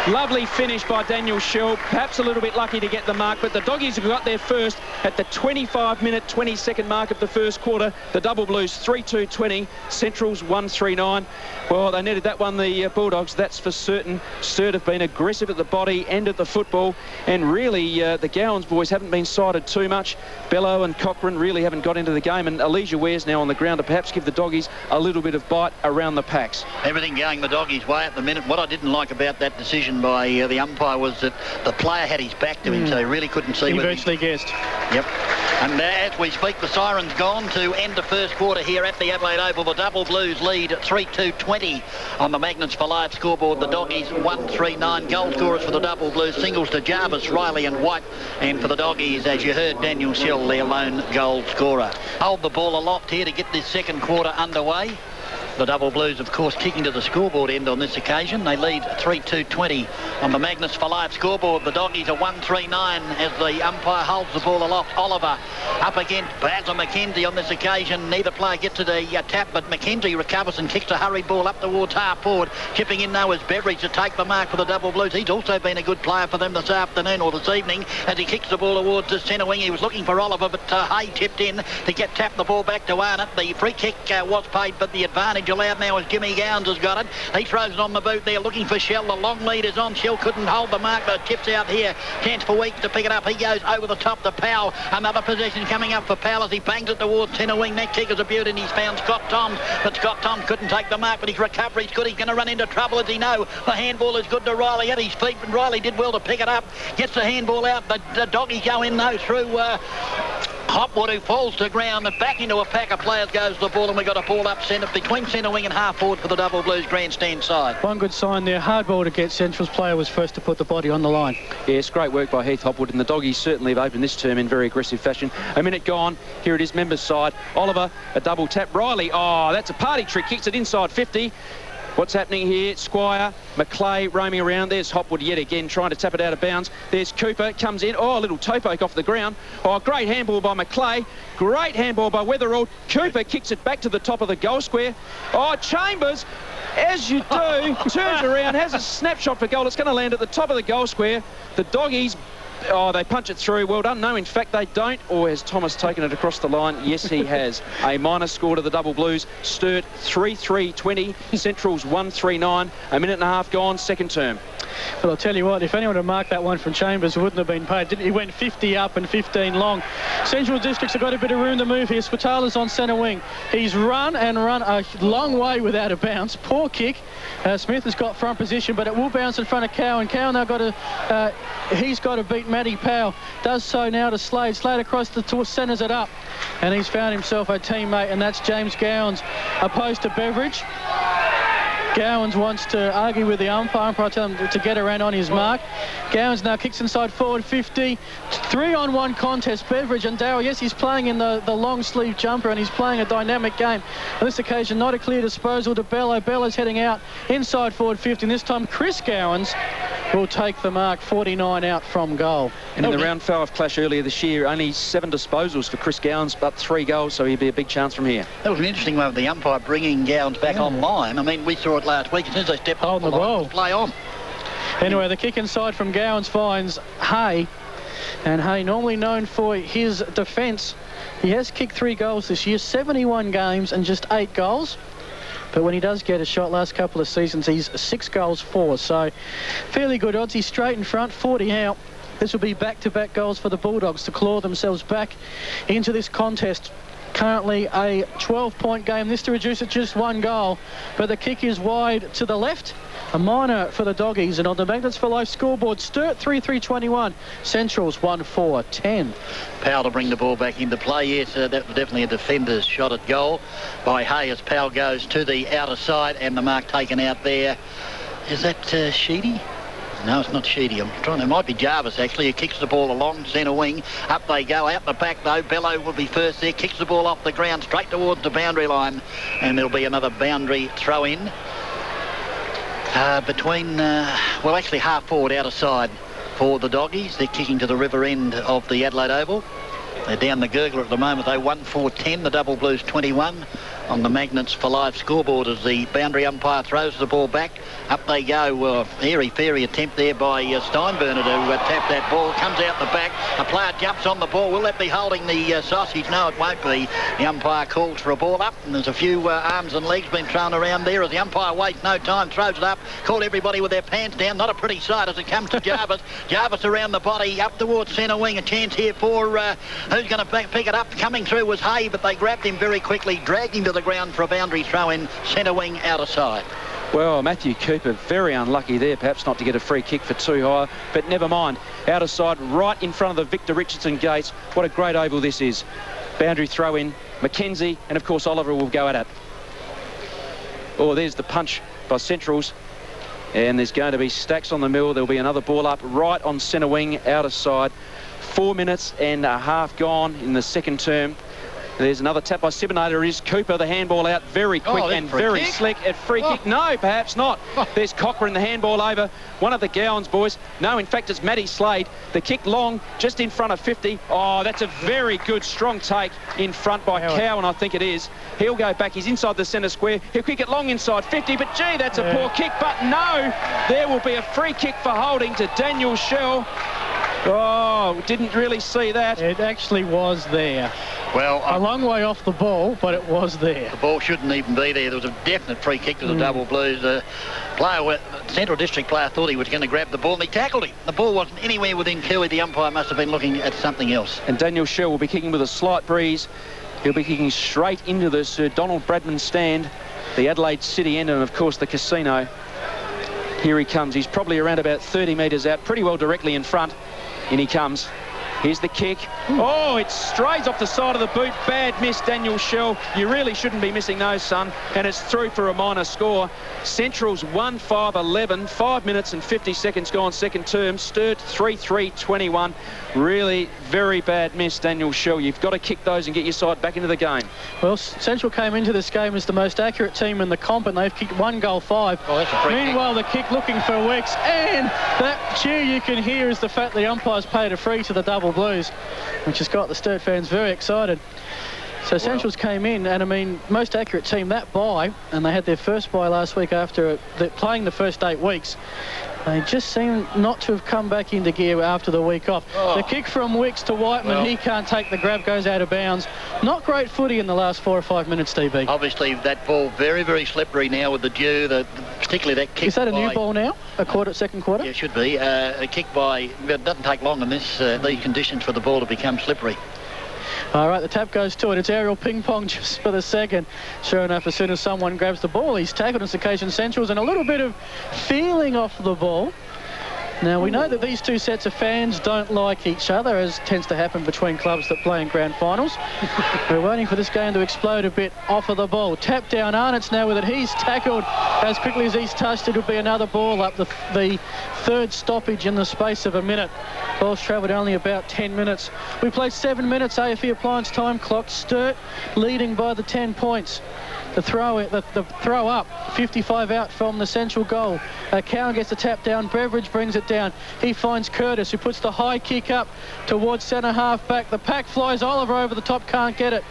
B: Lovely finish by Daniel Shell. Perhaps a little bit lucky to get the mark, but the Doggies have got there first at the 25-minute, 20-second mark of the first quarter. The Double Blues 3-2-20. Centrals 1-3-9. Well, they netted that one, the Bulldogs, that's for certain. Sturt have been aggressive at the body and at the football, and really the Gowans boys haven't been sided too much. Bello and Cochran really haven't got into the game, and Elijah Ware's now on the ground to perhaps give the Doggies a little bit of bite around the packs.
A: Everything going the Doggies' way at the minute. What I didn't like about that decision by the umpire was that the player had his back to him, so he really couldn't see.
C: He virtually guessed.
A: Yep. And as we speak, the siren's gone to end the first quarter here at the Adelaide Oval. The Double Blues lead 3-2-20 on the Magnets for Life scoreboard. The Doggies 1-3-9. Goal scorers for the Double Blues. Singles to Jarvis, Riley and White. And for the Doggies, as you heard, Daniel Shell, their lone goal scorer. Hold the ball aloft here to get this second quarter underway. The Double Blues, of course, kicking to the scoreboard end on this occasion. They lead 3-2-20 on the Magnets for Life scoreboard. The Doggies are 1-3-9 as the umpire holds the ball aloft. Oliver up against Bazza McKenzie on this occasion. Neither player gets to the tap, but McKenzie recovers and kicks a hurried ball up towards half forward. Chipping in now is Beveridge to take the mark for the Double Blues. He's also been a good player for them this afternoon or this evening as he kicks the ball towards the centre wing. He was looking for Oliver, but Hay tipped in to tap the ball back to Arnott. The free kick was paid, but the advantage allowed now as Jimmy Gowans has got it. He throws it on the boot there looking for Shell. The long lead is on. Shell couldn't hold the mark, but tips out here. Chance for Weeks to pick it up. He goes over the top to Powell. Another possession coming up for Powell as he bangs it towards centre wing. That kick is a beauty, and he's found Scott Toms, but Scott Toms couldn't take the mark, but his recovery's good. He's going to run into trouble, as he know. The handball is good to Riley at his feet, but Riley did well to pick it up. Gets the handball out. The Doggies go in though through Hopwood, who falls to ground, and back into a pack of players goes the ball, and we've got a ball up centre between centre wing and half forward for the Double Blues grandstand side.
C: One good sign there. Hard ball to get. Central's player was first to put the body on the line.
B: Yes, great work by Heath Hopwood, and the Doggies certainly have opened this term in very aggressive fashion. A minute gone. Here it is, members side. Oliver, a double tap. Riley, oh, that's a party trick. Kicks it inside 50. What's happening here? Squire, McClay roaming around. There's Hopwood yet again trying to tap it out of bounds. There's Cooper, comes in. Oh, a little toe poke off the ground. Oh, great handball by McClay. Great handball by Weatherald. Cooper kicks it back to the top of the goal square. Oh, Chambers, as you do, turns around, has a snapshot for goal. It's going to land at the top of the goal square. The Doggies, oh, they punch it through. Well done. No, in fact, they don't. Or has Thomas taken it across the line? Yes, he has. A minor score to the Double Blues. Sturt 3-3-20. Centrals 1-3-9. A minute and a half gone, second term.
C: Well, I'll tell you what, if anyone had marked that one from Chambers, it wouldn't have been paid. He went 50 up and 15 long. Central Districts have got a bit of room to move here. Spatala's on centre wing. He's run and run a long way without a bounce. Poor kick. Smith has got front position, but it will bounce in front of Cowan. Cowan now he's got to beat Matty Powell. Does so now to Slade. Slade across the tour, centres it up. And he's found himself a teammate, and that's James Gowans. Opposed to Beveridge. Gowans wants to argue with the umpire. Umpire tell him to get around on his mark. Gowans now kicks inside forward 50. 3-on-1 contest. Beveridge and Darrell, yes, he's playing in the long sleeve jumper and he's playing a dynamic game. On this occasion, not a clear disposal to Bello. Bello's heading out inside forward 50. And this time, Chris Gowans will take the mark, 49 out from goal.
B: And in the round 5 clash earlier this year, only 7 disposals for Chris Gowans, but 3 goals, so he'd be a big chance from here.
A: That was an interesting one with the umpire bringing Gowans back online. I mean, we saw it last week. As soon as they stepped on the ball, play on.
C: Anyway, the kick inside from Gowans finds Hay. And Hay, normally known for his defence, he has kicked 3 goals this year, 71 games and just 8 goals. But when he does get a shot last couple of seasons, he's 6 goals for. So fairly good odds. He's straight in front, 40 out. This will be back-to-back goals for the Bulldogs to claw themselves back into this contest. Currently a 12-point game. This to reduce it just 1 goal. But the kick is wide to the left. A minor for the Doggies. And on the Magnets for Life scoreboard, Sturt 3-3-21. Centrals 1-4-10.
A: Powell to bring the ball back into play. Yes, that was definitely a defender's shot at goal by Hay as Powell goes to the outer side and the mark taken out there. Is that Sheedy? No, it's not Sheedy. I'm trying. It might be Jarvis, actually. He kicks the ball along centre wing. Up they go. Out the back, though. Bello will be first there. Kicks the ball off the ground straight towards the boundary line. And there'll be another boundary throw in. Between, well, actually half forward, outer side for the Doggies. They're kicking to the river end of the Adelaide Oval. They're down the gurgler at the moment, though. 1-4-10. The Double Blues 21 on the Magnets for Life scoreboard as the boundary umpire throws the ball back. Up they go. Airy-fairy attempt there by Steinburner to tap that ball. Comes out the back. A player jumps on the ball. Will that be holding the sausage? No, it won't be. The umpire calls for a ball up, and there's a few arms and legs being thrown around there as the umpire wastes no time, throws it up, called everybody with their pants down. Not a pretty sight as it comes to Jarvis. Jarvis around the body, up towards centre wing. A chance here for who's going to pick it up. Coming through was Hay, but they grabbed him very quickly, dragged him to the ground for a boundary throw in, centre wing, outer side.
B: Well, Matthew Cooper, very unlucky there, perhaps not to get a free kick for too high, but never mind. Outer side, right in front of the Victor Richardson gates. What a great oval this is. Boundary throw in, Mackenzie, and of course Oliver will go at it. Oh, there's the punch by Centrals. And there's going to be stacks on the mill. There'll be another ball up right on centre wing, outer side. 4 minutes and a half gone in the second term. There's another tap by Sibinator. It is Cooper, the handball out very quick and very slick at free kick. No, perhaps not. There's Cochrane, the handball over. One of the Gowans boys. No, in fact, it's Matty Slade. The kick long, just in front of 50. Oh, that's a very good, strong take in front by Cowan, I think it is. He'll go back. He's inside the centre square. He'll kick it long inside 50, but gee, that's a poor kick. But no, there will be a free kick for holding to Daniel Shell. Oh, didn't really see that.
C: It actually was there.
A: Well,
C: a long way off the ball, but it was there.
A: The ball shouldn't even be there. There was a definite free kick to the Double Blues. The Central District player thought he was going to grab the ball and he tackled him. The ball wasn't anywhere within Kiwi. The umpire must have been looking at something else.
B: And Daniel Shell will be kicking with a slight breeze. He'll be kicking straight into the Sir Donald Bradman stand, the Adelaide City end, and of course the casino. Here he comes. He's probably around about 30 metres out, pretty well directly in front. In he comes. Here's the kick. Oh, it strays off the side of the boot. Bad miss, Daniel Shell. You really shouldn't be missing those, son. And it's through for a minor score. Central's 1-5-11. 5 minutes and 50 seconds gone second term. Sturt 3-3-21. Really very bad miss, Daniel Shell. You've got to kick those and get your side back into the game.
C: Well, Central came into this game as the most accurate team in the comp, and they've kicked 1 goal 5.
A: Oh, that's a free
C: Meanwhile, the kick looking for Wex, and that cheer you can hear is the fact the umpires paid a free to the Double Blues, which has got the Sturt fans very excited. So Centrals came in, and I mean, most accurate team, that bye, and they had their first bye last week after playing the first 8 weeks. They just seem not to have come back into gear after the week off. The kick from Wicks to Whiteman, he can't take the grab, goes out of bounds. Not great footy in the last 4 or 5 minutes, DB.
A: Obviously, that ball very, very slippery now with the dew, particularly that kick.
C: Is that a new ball now? Second quarter?
A: Yeah, it should be. A kick by, it doesn't take long in these conditions for the ball to become slippery.
C: All right, the tap goes to it. It's aerial ping-pong just for the second. Sure enough, as soon as someone grabs the ball, he's tackled on this occasion. Centrals and a little bit of feeling off the ball. Now, we know that these two sets of fans don't like each other, as tends to happen between clubs that play in grand finals. We're waiting for this game to explode a bit off of the ball. Tap down, Arnott's now with it. He's tackled as quickly as he's touched. It'll be another ball up, the third stoppage in the space of a minute. Ball's travelled only about 10 minutes. We played 7 minutes, AFE Appliance time clock. Sturt leading by the 10 points. The throw up, 55 out from the central goal. Cowan gets the tap down. Beveridge brings it down. He finds Curtis, who puts the high kick up towards centre half back. The pack flies. Oliver over the top, can't get it.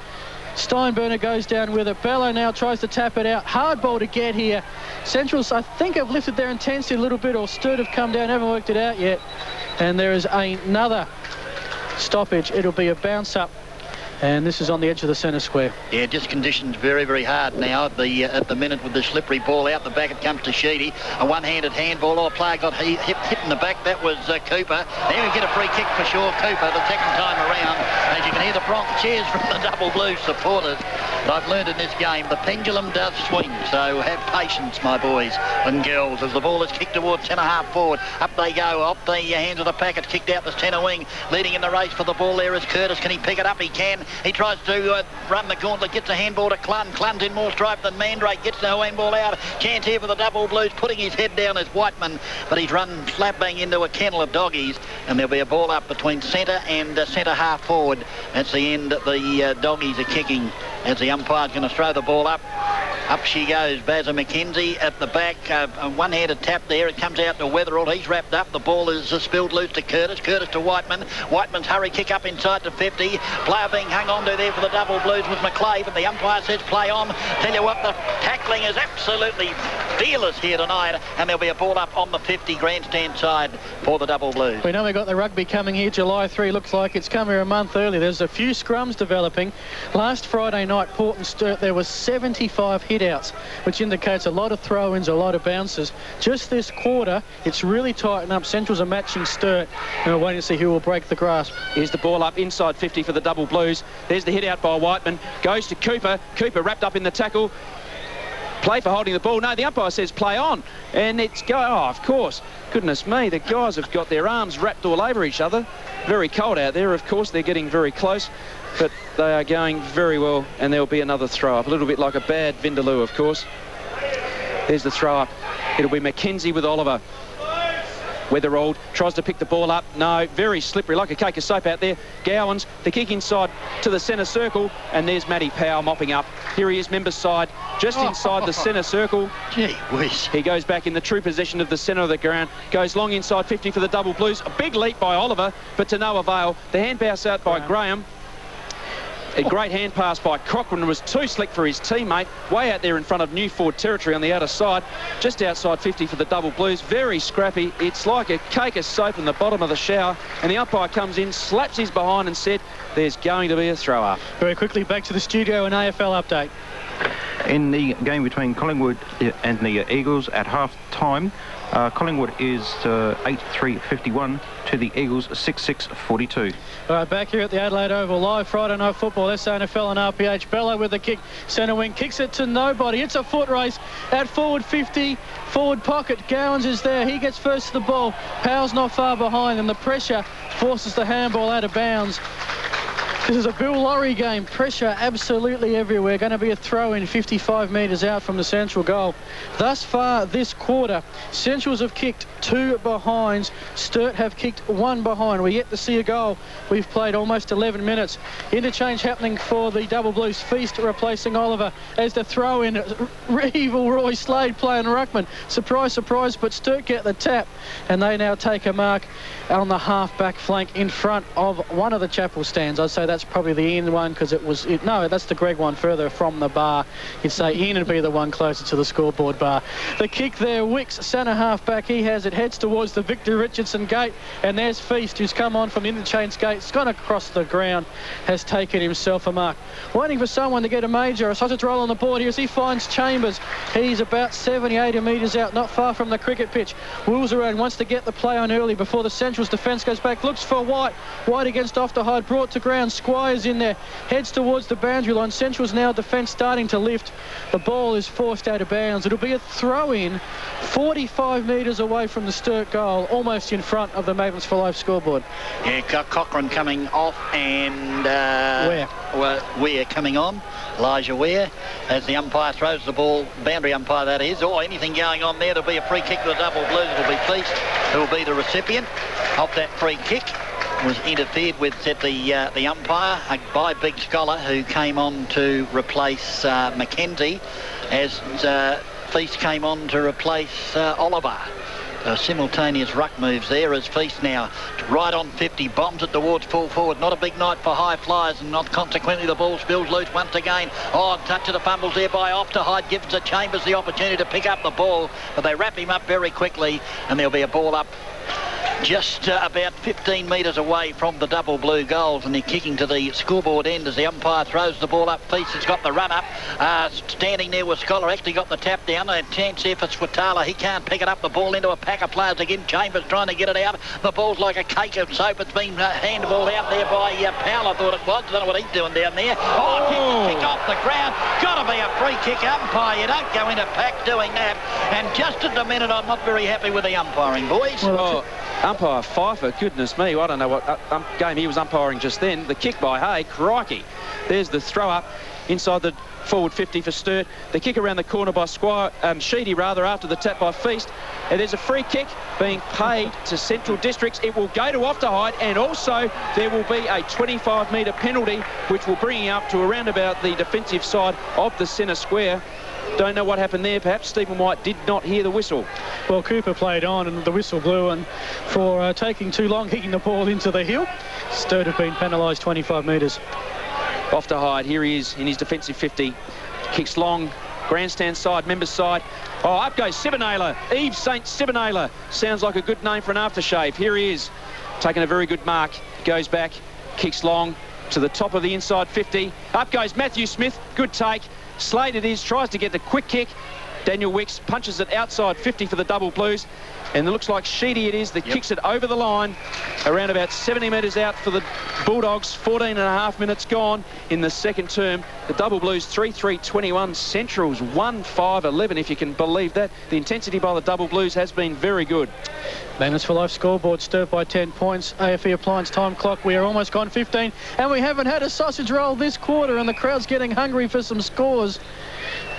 C: Steinberner goes down with it. Bello now tries to tap it out. Hard ball to get here. Centrals, I think, have lifted their intensity a little bit, or Sturt have come down, haven't worked it out yet. And there is another stoppage. It'll be a bounce up. And this is on the edge of the centre square. Yeah, just conditions very, very hard now at the minute with the slippery ball out the back. It comes to Sheedy. A one-handed handball. Oh, a player got hit in the back. That was Cooper. There we get a free kick for sure. Cooper, the second time around. As you can hear the Bronx cheers from the Double Blues supporters. But I've learned in this game, the pendulum does swing. So have patience, my boys and girls, as the ball is kicked towards centre-half forward. Up they go. Up the hands of the pack. It's kicked out the centre wing. Leading in the race for the ball there is Curtis. Can he pick it up? He can. He tries to run the gauntlet, gets a handball to Clun. Clun's in more strife than Mandrake, gets the handball out. Chance here for the Double Blues, putting his head down as Whiteman, but he's run slap bang into a kennel of doggies, and there'll be a ball up between centre and centre half forward. That's the end that the doggies are kicking as the umpire's going to throw the ball up. Up she goes, Bazza McKenzie at the back. A one-handed tap there. It comes out to Weatherall. He's wrapped up. The ball is spilled loose to Curtis. Curtis to Whiteman. Whiteman's hurry kick up inside to 50. Player being hung on to there for the Double Blues was McClay, but the umpire says play on. Tell you what, the tackling is absolutely fearless here tonight, and there'll be a ball up on the 50 grandstand side for the Double Blues. We know we've got the rugby coming here July 3. Looks like it's come here a month early. There's a few scrums developing. Last Friday night, Port and Sturt, there was 75 hit-outs, which indicates a lot of throw-ins, a lot of bounces. Just this quarter, it's really tightened up. Centrals are matching Sturt, and we're waiting to see who will break the grasp.
B: Here's the ball up inside 50 for the Double Blues. There's the hit out by Whiteman. Goes to Cooper. Cooper wrapped up in the tackle. Play for holding the ball. No, the umpire says play on. And it's go. Oh, of course. Goodness me, the guys have got their arms wrapped all over each other. Very cold out there, of course. They're getting very close. But they are going very well, and there'll be another throw up. A little bit like a bad Vindaloo, of course. There's the throw up. It'll be McKenzie with Oliver. Weatherall tries to pick the ball up. No, very slippery, like a cake of soap out there. Gowans, the kick inside to the centre circle, and there's Matty Powell mopping up. Here he is, member's side, just inside the centre circle.
A: Gee whiz.
B: He goes back in the true position of the centre of the ground, goes long inside 50 for the Double Blues. A big leap by Oliver, but to no avail. The hand pass out by Graham. A great hand pass by Cochran, was too slick for his teammate, way out there in front of New Ford territory on the outer side, just outside 50 for the Double Blues. Very scrappy. It's like a cake of soap in the bottom of the shower, and the umpire comes in, slaps his behind and said there's going to be a throw up.
C: Very quickly back to the studio, an AFL update.
D: In the game between Collingwood and the Eagles at half-time, Collingwood is 8-3-51 to the Eagles 6-6-42.
C: All right, back here at the Adelaide Oval, live Friday night football, SANFL and RPH. Bello with the kick, centre wing, kicks it to nobody. It's a foot race at forward 50, forward pocket. Gowans is there, he gets first to the ball. Powell's not far behind, and the pressure forces the handball out of bounds. This is a Bill Laurie game. Pressure absolutely everywhere. Going to be a throw in 55 metres out from the central goal. Thus far this quarter, Centrals have kicked 2 behinds. Sturt have kicked 1 behind. We're yet to see a goal. We've played almost 11 minutes. Interchange happening for the Double Blues. Feast replacing Oliver as the throw in. Evil Roy Slade playing ruckman. Surprise, surprise, but Sturt get the tap, and they now take a mark on the half-back flank in front of one of the Chapel stands. I'd say that's probably the Ian one, because no, that's the Greg one further from the bar. You'd say Ian would be the one closer to the scoreboard bar. The kick there, Wicks, centre half-back, he has it, heads towards the Victor Richardson gate, and there's Feast, who's come on from the interchange gate. It's gone across the ground, has taken himself a mark. Waiting for someone to get a major. A sausage roll on the board here as he finds Chambers. He's about 70, 80 metres out, not far from the cricket pitch. Wheels around, wants to get the play on early before the Centrals defence goes back. Looks for White. White against Ofterhide, brought to ground. Squires in there, heads towards the boundary line. Centrals now defence starting to lift. The ball is forced out of bounds. It'll be a throw-in 45 metres away from from the Sturt goal, almost in front of the Magnets for Life scoreboard.
A: Yeah, Cochrane coming off and Weir coming on. Elijah Weir, as the umpire throws the ball, boundary umpire that is, or anything going on there, there'll be a free kick to the Double Blues. It'll be Feast who will be the recipient of that free kick. Was interfered with, said the umpire, by Big Scholar, who came on to replace Mackenzie, as Feast came on to replace Oliver. Simultaneous ruck moves there as Feast now right on 50, bombs it towards full forward. Not a big night for high flyers, and not consequently the ball spills loose once again. Oh, touch of the fumbles there by Off to Hyde, gives the Chambers the opportunity to pick up the ball, but they wrap him up very quickly, and there'll be a ball up just about 15 metres away from the Double Blue goals, and they're kicking to the scoreboard end as the umpire throws the ball up. Feast has got the run up, standing there with Scholar, actually got the tap down. A chance there for Swatala, he can't pick it up. The ball into a pack of players again. Chambers trying to get it out. The ball's like a cake of soap. It's been handballed out there by Powell, I thought it was. I don't know what he's doing down there. Kick off the ground. Got to be a free kick. Umpire, you don't go into pack doing that. And just at the minute, I'm not very happy with the umpiring, boys.
B: Umpire Pfeiffer, goodness me, I don't know what game he was umpiring just then. The kick by Hay, crikey. There's the throw up inside the forward 50 for Sturt. The kick around the corner by Sheedy after the tap by Feast. And there's a free kick being paid to Central Districts. It will go to Off to Hyde, and also there will be a 25-metre penalty, which will bring him up to around about the defensive side of the centre square. Don't know what happened there. Perhaps Stephen White did not hear the whistle.
C: Well, Cooper played on and the whistle blew, and for taking too long kicking the ball into the hill, Sturt have been penalised 25 metres.
B: Off to Hyde. Here he is in his defensive 50. Kicks long. Grandstand side, members side. Oh, up goes Sibonailer. Eve St. Sibonailer. Sounds like a good name for an aftershave. Here he is, taking a very good mark. Goes back, kicks long to the top of the inside 50. Up goes Matthew Smith. Good take. Slade it is, tries to get the quick kick. Daniel Wicks punches it outside 50 for the Double Blues. And it looks like Sheedy it is that kicks it over the line, around about 70 metres out for the Bulldogs. 14.5 minutes gone in the second term. The Double Blues 3-3-21, Central's 1-5-11, if you can believe that. The intensity by the Double Blues has been very good.
C: Magnets for Life scoreboard, Sturt by 10 points. AFE Appliance time clock, we are almost gone 15, and we haven't had a sausage roll this quarter, and the crowd's getting hungry for some scores.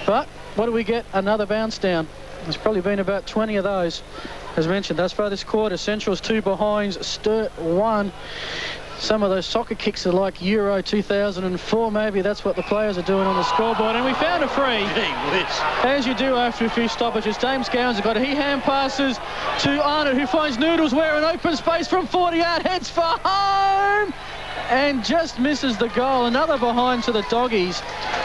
C: But what do we get? Another bounce down. There's probably been about 20 of those. As mentioned, thus far this quarter, Central's 2 behinds, Sturt 1. Some of those soccer kicks are like Euro 2004, maybe. That's what the players are doing on the scoreboard. And we found a free. As you do after a few stoppages. James Gowans has got it. He hand passes to Arnott, who finds Noodles where an open space from 40-yard, heads for home, and just misses the goal. Another behind to the Doggies.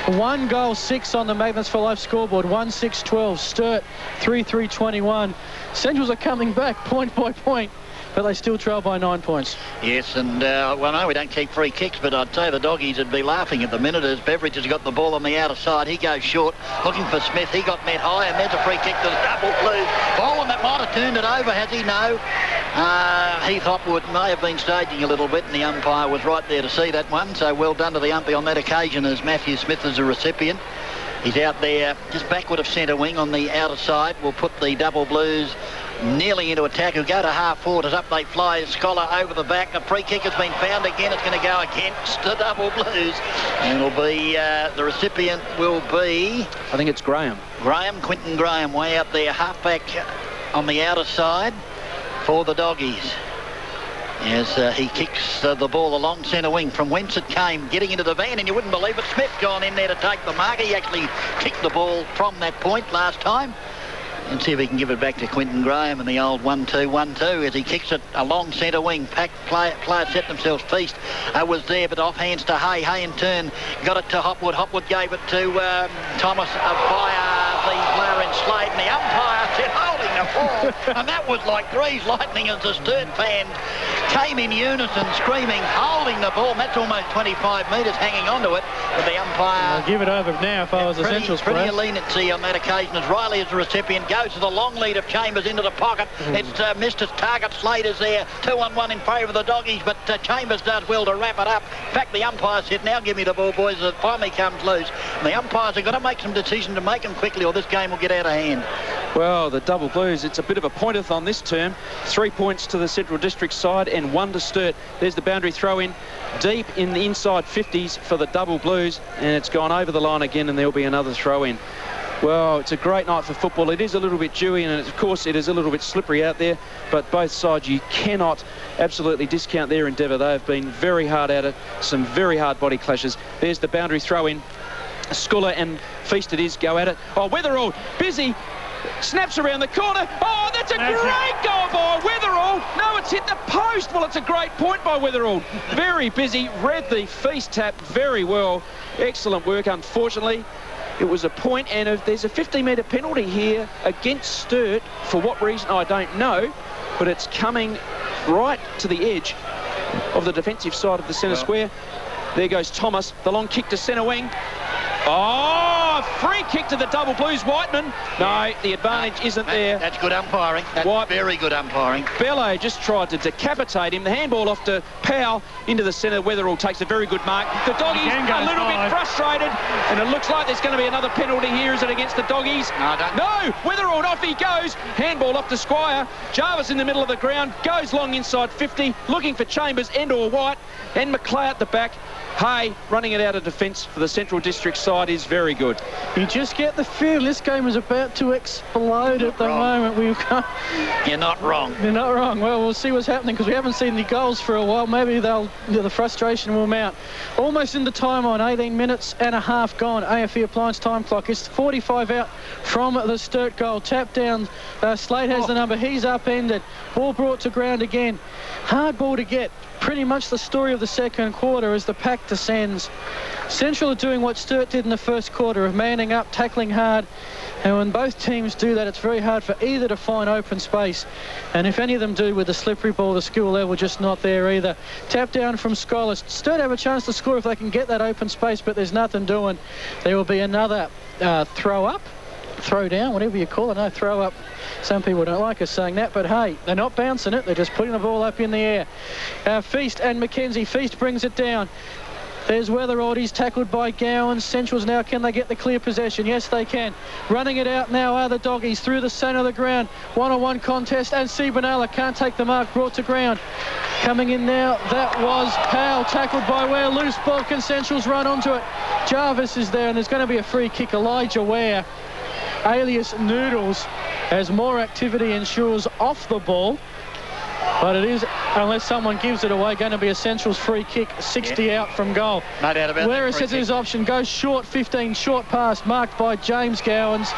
C: 1 goal, 6 on the Magnets for Life scoreboard. 1-6-12. Sturt 3-3-21. Centrals are coming back point by point, but they still trail by 9 points.
A: Yes, and well, no, we don't keep free kicks, but I'd say the Doggies would be laughing at the minute as Beveridge has got the ball on the outer side. He goes short, looking for Smith. He got met high, and there's a free kick to the Double Blues. Ball, and that might have turned it over, has he? No. Heath Hopwood may have been staging a little bit, and the umpire was right there to see that one, so well done to the umpire on that occasion, as Matthew Smith is a recipient. He's out there just backward of centre wing on the outer side. We'll put the Double Blues nearly into attack. He'll go to half forward as up they fly. Scholar over the back. A free kick has been found again. It's going to go against the Double Blues. And it'll be, the recipient will be...
B: I think it's Graham.
A: Quinton Graham, way out there. Halfback on the outer side for the Doggies. As he kicks the ball along centre wing from whence it came, getting into the van, and you wouldn't believe it, Smith gone in there to take the mark. He actually kicked the ball from that point last time. And see if he can give it back to Quinton Graham and the old 1-2-1-2 as he kicks it along centre wing. Players set themselves. Feast was there, but off hands to Hay. Hay in turn got it to Hopwood. Hopwood gave it to Thomas via the player in Slade, and the umpire said holding the ball. And that was like grease lightning as the Sturt fans came in unison screaming holding the ball. And that's almost 25 metres hanging onto it. But the umpire...
C: I'll give it over now if I was a Centrals player.
A: Pretty leniency on that occasion as Riley is the recipient. Goes to the long lead of Chambers into the pocket. It's missed his target. Slater's there. 2-on-1 in favour of the Doggies, but Chambers does well to wrap it up. In fact, the umpire said, now give me the ball, boys, as it finally comes loose. And the umpires are going to make some decision to make them quickly or this game will get out of hand.
B: Well, the Double Blues, it's a bit of a point-a-thon this term. 3 points to the Central District side and 1 to Sturt. There's the boundary throw in deep in the inside 50s for the Double Blues, and it's gone over the line again, and there'll be another throw in. Well, it's a great night for football. It is a little bit dewy, and of course it is a little bit slippery out there, but both sides, you cannot absolutely discount their endeavour. They have been very hard at it, some very hard body clashes. There's the boundary throw in. Sculler and Feast it is, go at it. Oh, Weatherall, busy, snaps around the corner. Oh, that's a great goal by Weatherall. No, it's hit the post. Well, it's a great point by Weatherall. Very busy, read the Feast tap very well. Excellent work. Unfortunately, it was a point, and if there's a 50-metre penalty here against Sturt, for what reason, I don't know, but it's coming right to the edge of the defensive side of the centre square. There goes Thomas, the long kick to centre wing. Oh, free kick to the Double Blues, Whiteman. No, the advantage isn't there.
A: That's good umpiring. That's very good umpiring.
B: Bello just tried to decapitate him. The handball off to Powell into the centre. Weatherall takes a very good mark. The Doggies a little bit frustrated, and it looks like there's going to be another penalty here. Is it against the Doggies? No, Weatherall, off he goes. Handball off to Squire. Jarvis in the middle of the ground, goes long inside 50, looking for Chambers and or White, and McLeod at the back. Hay running it out of defence for the Central District side is very good.
C: You just get the feel this game is about to explode at the moment.
A: You're not wrong.
C: You're not wrong. Well, we'll see what's happening because we haven't seen the goals for a while. Maybe the frustration will mount. Almost in the time on, 18 minutes and a half gone. AFE Appliance time clock. It's 45 out from the Sturt goal. Tap down. Slade has the number. He's upended. Ball brought to ground again. Hard ball to get. Pretty much the story of the second quarter as the pack descends. Central are doing what Sturt did in the first quarter of manning up, tackling hard, and when both teams do that, it's very hard for either to find open space, and if any of them do with the slippery ball, the skill level just not there either. Tap down from Scholar. Sturt have a chance to score if they can get that open space, but there's nothing doing. There will be another throw up, throw down, whatever you call it. No, throw up. Some people don't like us saying that, but hey, they're not bouncing it. They're just putting the ball up in the air. Feast and McKenzie. Feast brings it down. There's Weatherall. He's tackled by Gowans. Centrals now, can they get the clear possession? Yes, they can. Running it out now are the Doggies through the centre of the ground. One-on-one contest, and Sibanala can't take the mark, brought to ground. Coming in now, that was Powell, tackled by Ware. Loose ball, can Centrals run onto it? Jarvis is there, and there's going to be a free kick. Elijah Ware, alias Noodles, as more activity ensures off the ball. But it is, unless someone gives it away, going to be a Central's free kick, 60 out from goal.
A: No doubt about it.
C: Where is his option? Goes short, 15, short pass, marked by James Gowans.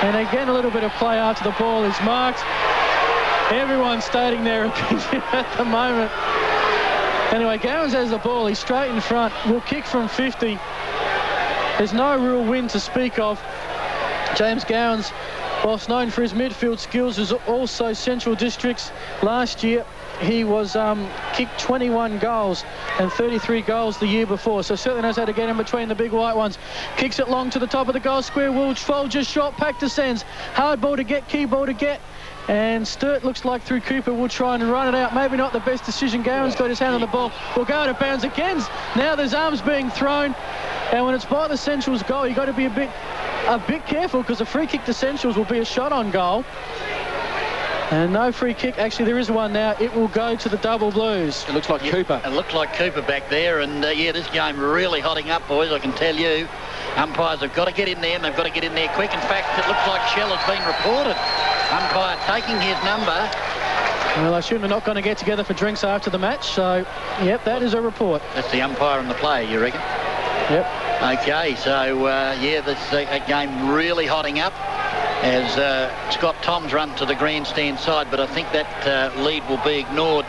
C: And again, a little bit of play after the ball is marked. Everyone's stating their opinion at the moment. Anyway, Gowans has the ball. He's straight in front. Will kick from 50. There's no real win to speak of. James Gowans, whilst known for his midfield skills, is also Central District's. Last year, he was kicked 21 goals and 33 goals the year before, so certainly knows how to get in between the big white ones. Kicks it long to the top of the goal square. Will Folger, short pack descends. Hard ball to get, key ball to get. And Sturt looks like through Cooper will try and run it out. Maybe not the best decision. Gowans got his hand on the ball. Will go out of bounds again. Now there's arms being thrown. And when it's by the Centrals goal, you've got to be a bit careful, because a free kick to Centrals will be a shot on goal. And no free kick. Actually, there is one now. It will go to the Double Blues.
B: It looks like Cooper.
A: It looked like Cooper back there. And, yeah, this game really hotting up, boys, I can tell you. Umpires have got to get in there, and they've got to get in there quick. In fact, it looks like Shell has been reported. Umpire taking his number.
C: Well, I assume they're not going to get together for drinks after the match. So, yep, that is a report.
A: That's the umpire and the player, you reckon?
C: Yep.
A: Okay, so, yeah, this game really hotting up as Scott Toms run to the grandstand side, but I think that lead will be ignored.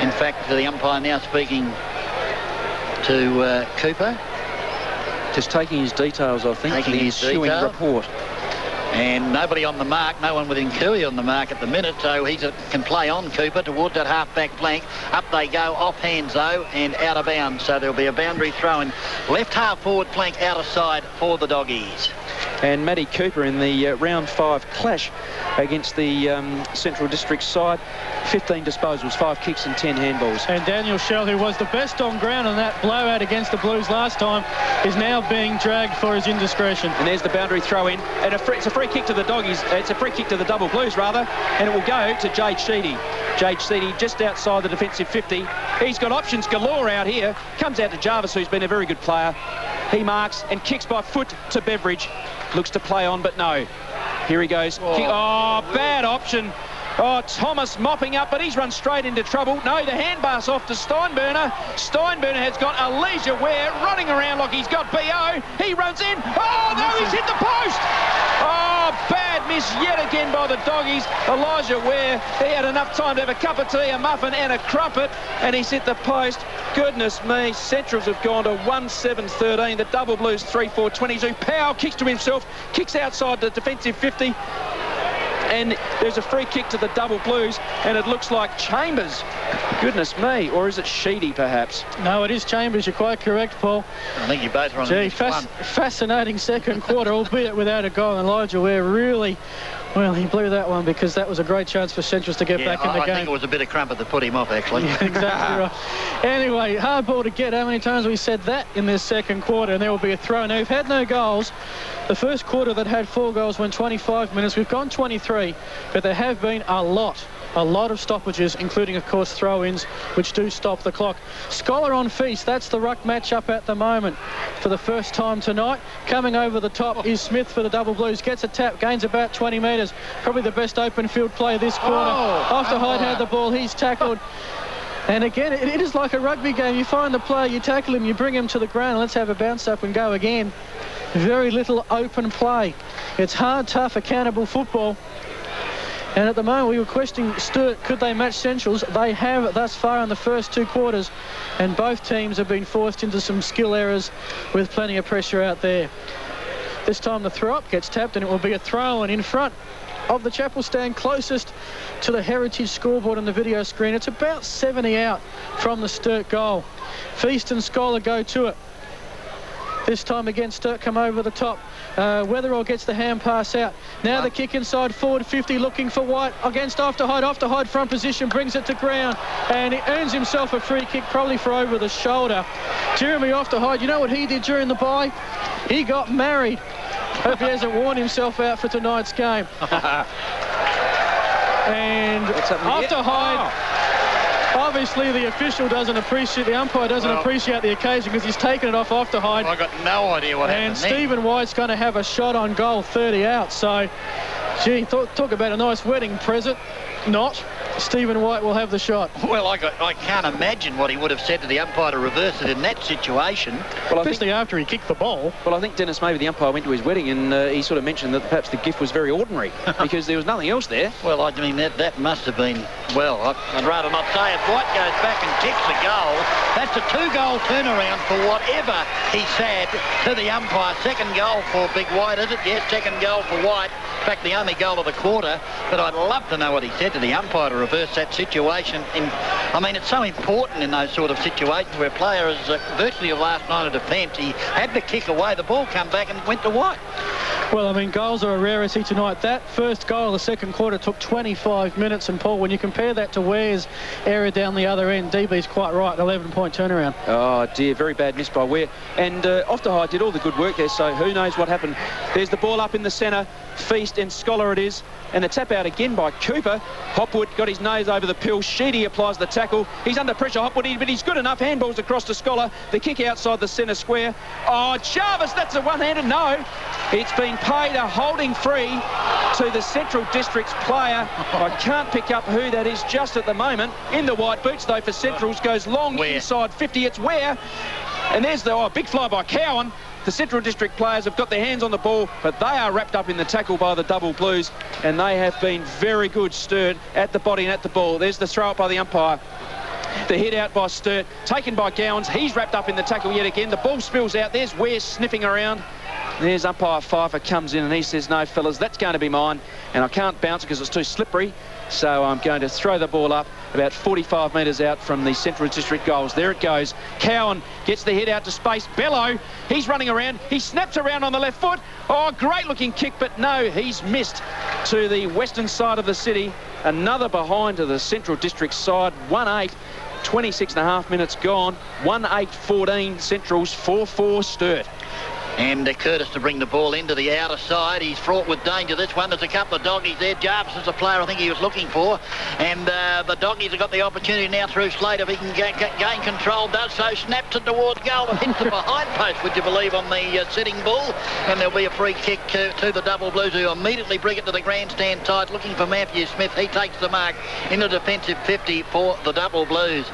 A: In fact, the umpire now speaking to Cooper.
B: Just taking his details, I think.
A: Taking his details.
B: Report.
A: And nobody on the mark, no one within Cooey on the mark at the minute, so he can play on Cooper towards that half-back flank. Up they go, off hands though, and out of bounds. So there'll be a boundary throw in left half forward flank out of side for the Doggies.
B: and Matty Cooper in the round 5 clash against the Central District side. 15 disposals, 5 kicks and 10 handballs.
C: And Daniel Shell, who was the best on ground on that blowout against the Blues last time, is now being dragged for his indiscretion.
B: And there's the boundary throw in, and it's a free kick to the Doggies. It's a free kick to the Double Blues rather, and it will go to Jade Sheedy. Jade Sheedy just outside the defensive 50. He's got options galore out here. Comes out to Jarvis, who's been a very good player. He marks and kicks by foot to Beveridge. Looks to play on, but no. Here he goes. Oh, bad option. Oh, Thomas mopping up, but he's run straight into trouble. No, the handbar's off to Steinburner. Steinburner has got a leisure wear, running around like he's got BO. He runs in. Oh, no, he's hit the post. Oh, bad miss yet again by the Doggies. Elijah Ware, he had enough time to have a cup of tea, a muffin and a crumpet, and he's hit the post. Goodness me, Centrals have gone to 1-7-13. The Double Blues 3-4-22. Powell kicks to himself, kicks outside the defensive 50. And there's a free kick to the Double Blues, and it looks like Chambers. Goodness me, or is it Sheedy perhaps?
C: No, it is Chambers. You're quite correct, Paul.
A: I think you both are on
C: the fascinating second quarter, albeit without a goal. And Elijah Ware really, well, he blew that one because that was a great chance for Centrals to get back in the game.
A: I think it was a bit of crumpet that put him off, actually.
C: Yeah, exactly right. Anyway, hard ball to get. How many times we said that in this second quarter? And there will be a throw. Now, we've had no goals. The first quarter that had 4 goals went 25 minutes. We've gone 23, but there have been a lot of stoppages, including, of course, throw-ins, which do stop the clock. Scholar on Feast, that's the ruck matchup at the moment for the first time tonight. Coming over the top is Smith for the Double Blues. Gets a tap, gains about 20 metres. Probably the best open field play this quarter. After Hyde had the ball, he's tackled. And again, it is like a rugby game. You find the player, you tackle him, you bring him to the ground. Let's have a bounce up and go again. Very little open play. It's hard, tough, accountable football. And at the moment, we were questioning Sturt, could they match Centrals? They have thus far in the first 2 quarters, and both teams have been forced into some skill errors with plenty of pressure out there. This time the throw up gets tapped, and it will be a throw in front of the Chapel stand closest to the Heritage scoreboard on the video screen. It's about 70 out from the Sturt goal. Feast and Scholar go to it. This time again, Sturt come over the top. Weatherall gets the hand pass out. Now the kick inside forward 50, looking for White against After Hyde. After Hyde front position, brings it to ground, and he earns himself a free kick, probably for over the shoulder. Jeremy After Hyde, you know what he did during the bye? He got married. Hope he hasn't worn himself out for tonight's game. And After Hyde... Obviously, the official doesn't appreciate, the umpire doesn't appreciate the occasion because he's taken it off After Hyde.
A: I got no idea what happened.
C: And Stephen White's going to have a shot on goal, 30 out. So, gee, talk about a nice wedding present. Not. Stephen White will have the shot.
A: Well, I can't imagine what he would have said to the umpire to reverse it in that situation.
C: Well, especially after he kicked the ball.
B: Well, I think, Dennis, maybe the umpire went to his wedding and he sort of mentioned that perhaps the gift was very ordinary because there was nothing else there.
A: Well, I mean, that must have been, well, I'd rather not say it. White goes back and kicks the goal. That's a 2-goal turnaround for whatever he said to the umpire. Second goal for Big White, is it? Yes, second goal for White. In fact, the only goal of the quarter. But I'd love to know what he said to the umpire to reverse that situation. I mean, it's so important in those sort of situations where a player is virtually a last line of defence. He had the kick away, the ball come back and went to White.
C: Well, I mean, goals are a rarity tonight. That first goal of the second quarter took 25 minutes. And, Paul, when you compare that to Ware's error down the other end, DB's quite right, 11-point turnaround.
B: Oh, dear, very bad miss by Ware. And After Hyde did all the good work there, so who knows what happened. There's the ball up in the centre. Feast and Scholar it is. And the tap out again by Cooper. Hopwood got his nose over the pill. Sheedy applies the tackle. He's under pressure, Hopwood, but he's good enough. Handballs across to Scholar. The kick outside the centre square. Oh, Jarvis, that's a one-handed no. It's been paid a holding free to the Central District's player. I can't pick up who that is just at the moment. In the white boots, though, for Centrals, goes long inside 50. It's Ware. And there's the big fly by Cowan. The Central District players have got their hands on the ball, but they are wrapped up in the tackle by the Double Blues, and they have been very good, Sturt, at the body and at the ball. There's the throw up by the umpire. The hit out by Sturt, taken by Gowans. He's wrapped up in the tackle yet again. The ball spills out. There's Ware sniffing around. There's umpire Pfeiffer comes in and he says, no, fellas, that's going to be mine. And I can't bounce because it's too slippery. So I'm going to throw the ball up about 45 metres out from the Central District goals. There it goes. Cowan gets the head out to space. Bello, he's running around. He snaps around on the left foot. Oh, great looking kick, but no, he's missed to the western side of the city. Another behind to the Central District side. 1-8. 26.5 minutes gone. 1-8-14 Central's 4-4 Sturt.
A: And Curtis to bring the ball into the outer side. He's fraught with danger. This one, there's a couple of doggies there. Jarvis is the player I think he was looking for. And the doggies have got the opportunity now through Slade. If he can gain control, does so. Snaps it towards goal and hits the behind post, would you believe, on the sitting bull. And there'll be a free kick to the Double Blues, who immediately bring it to the grandstand side, looking for Matthew Smith. He takes the mark in the defensive 50 for the Double Blues.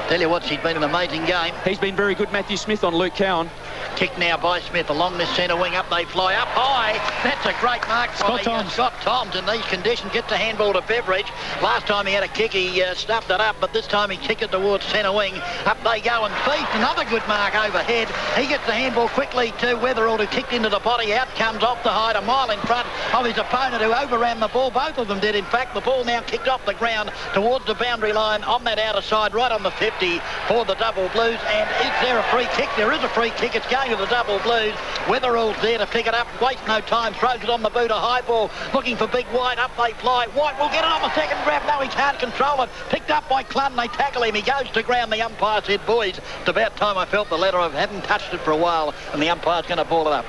A: Tell you what, she's been an amazing game.
B: He's been very good, Matthew Smith, on Luke Cowan.
A: Kick now by Smith along this centre wing. Up they fly up high. That's a great mark by Scott Toms in these conditions. Gets the handball to Beveridge. Last time he had a kick, he stuffed it up, but this time he kicked it towards centre wing. Up they go and Feast. Another good mark overhead. He gets the handball quickly to Weatherall, who kicked into the body. Out comes off the hide, a mile in front of his opponent, who overran the ball. Both of them did, in fact. The ball now kicked off the ground towards the boundary line on that outer side, right on the 50 for the Double Blues. And is there a free kick? There is a free kick. It's going to the Double Blues. Weatherall's there to pick it up. Waste no time. Throws it on the boot. A high ball. Looking for Big White. Up they fly. White will get it on the second grab. No, he can't control it. Picked up by Clun. They tackle him. He goes to ground. The umpire said, boys, it's about time I felt the letter. I haven't touched it for a while, and the umpire's going to ball it up.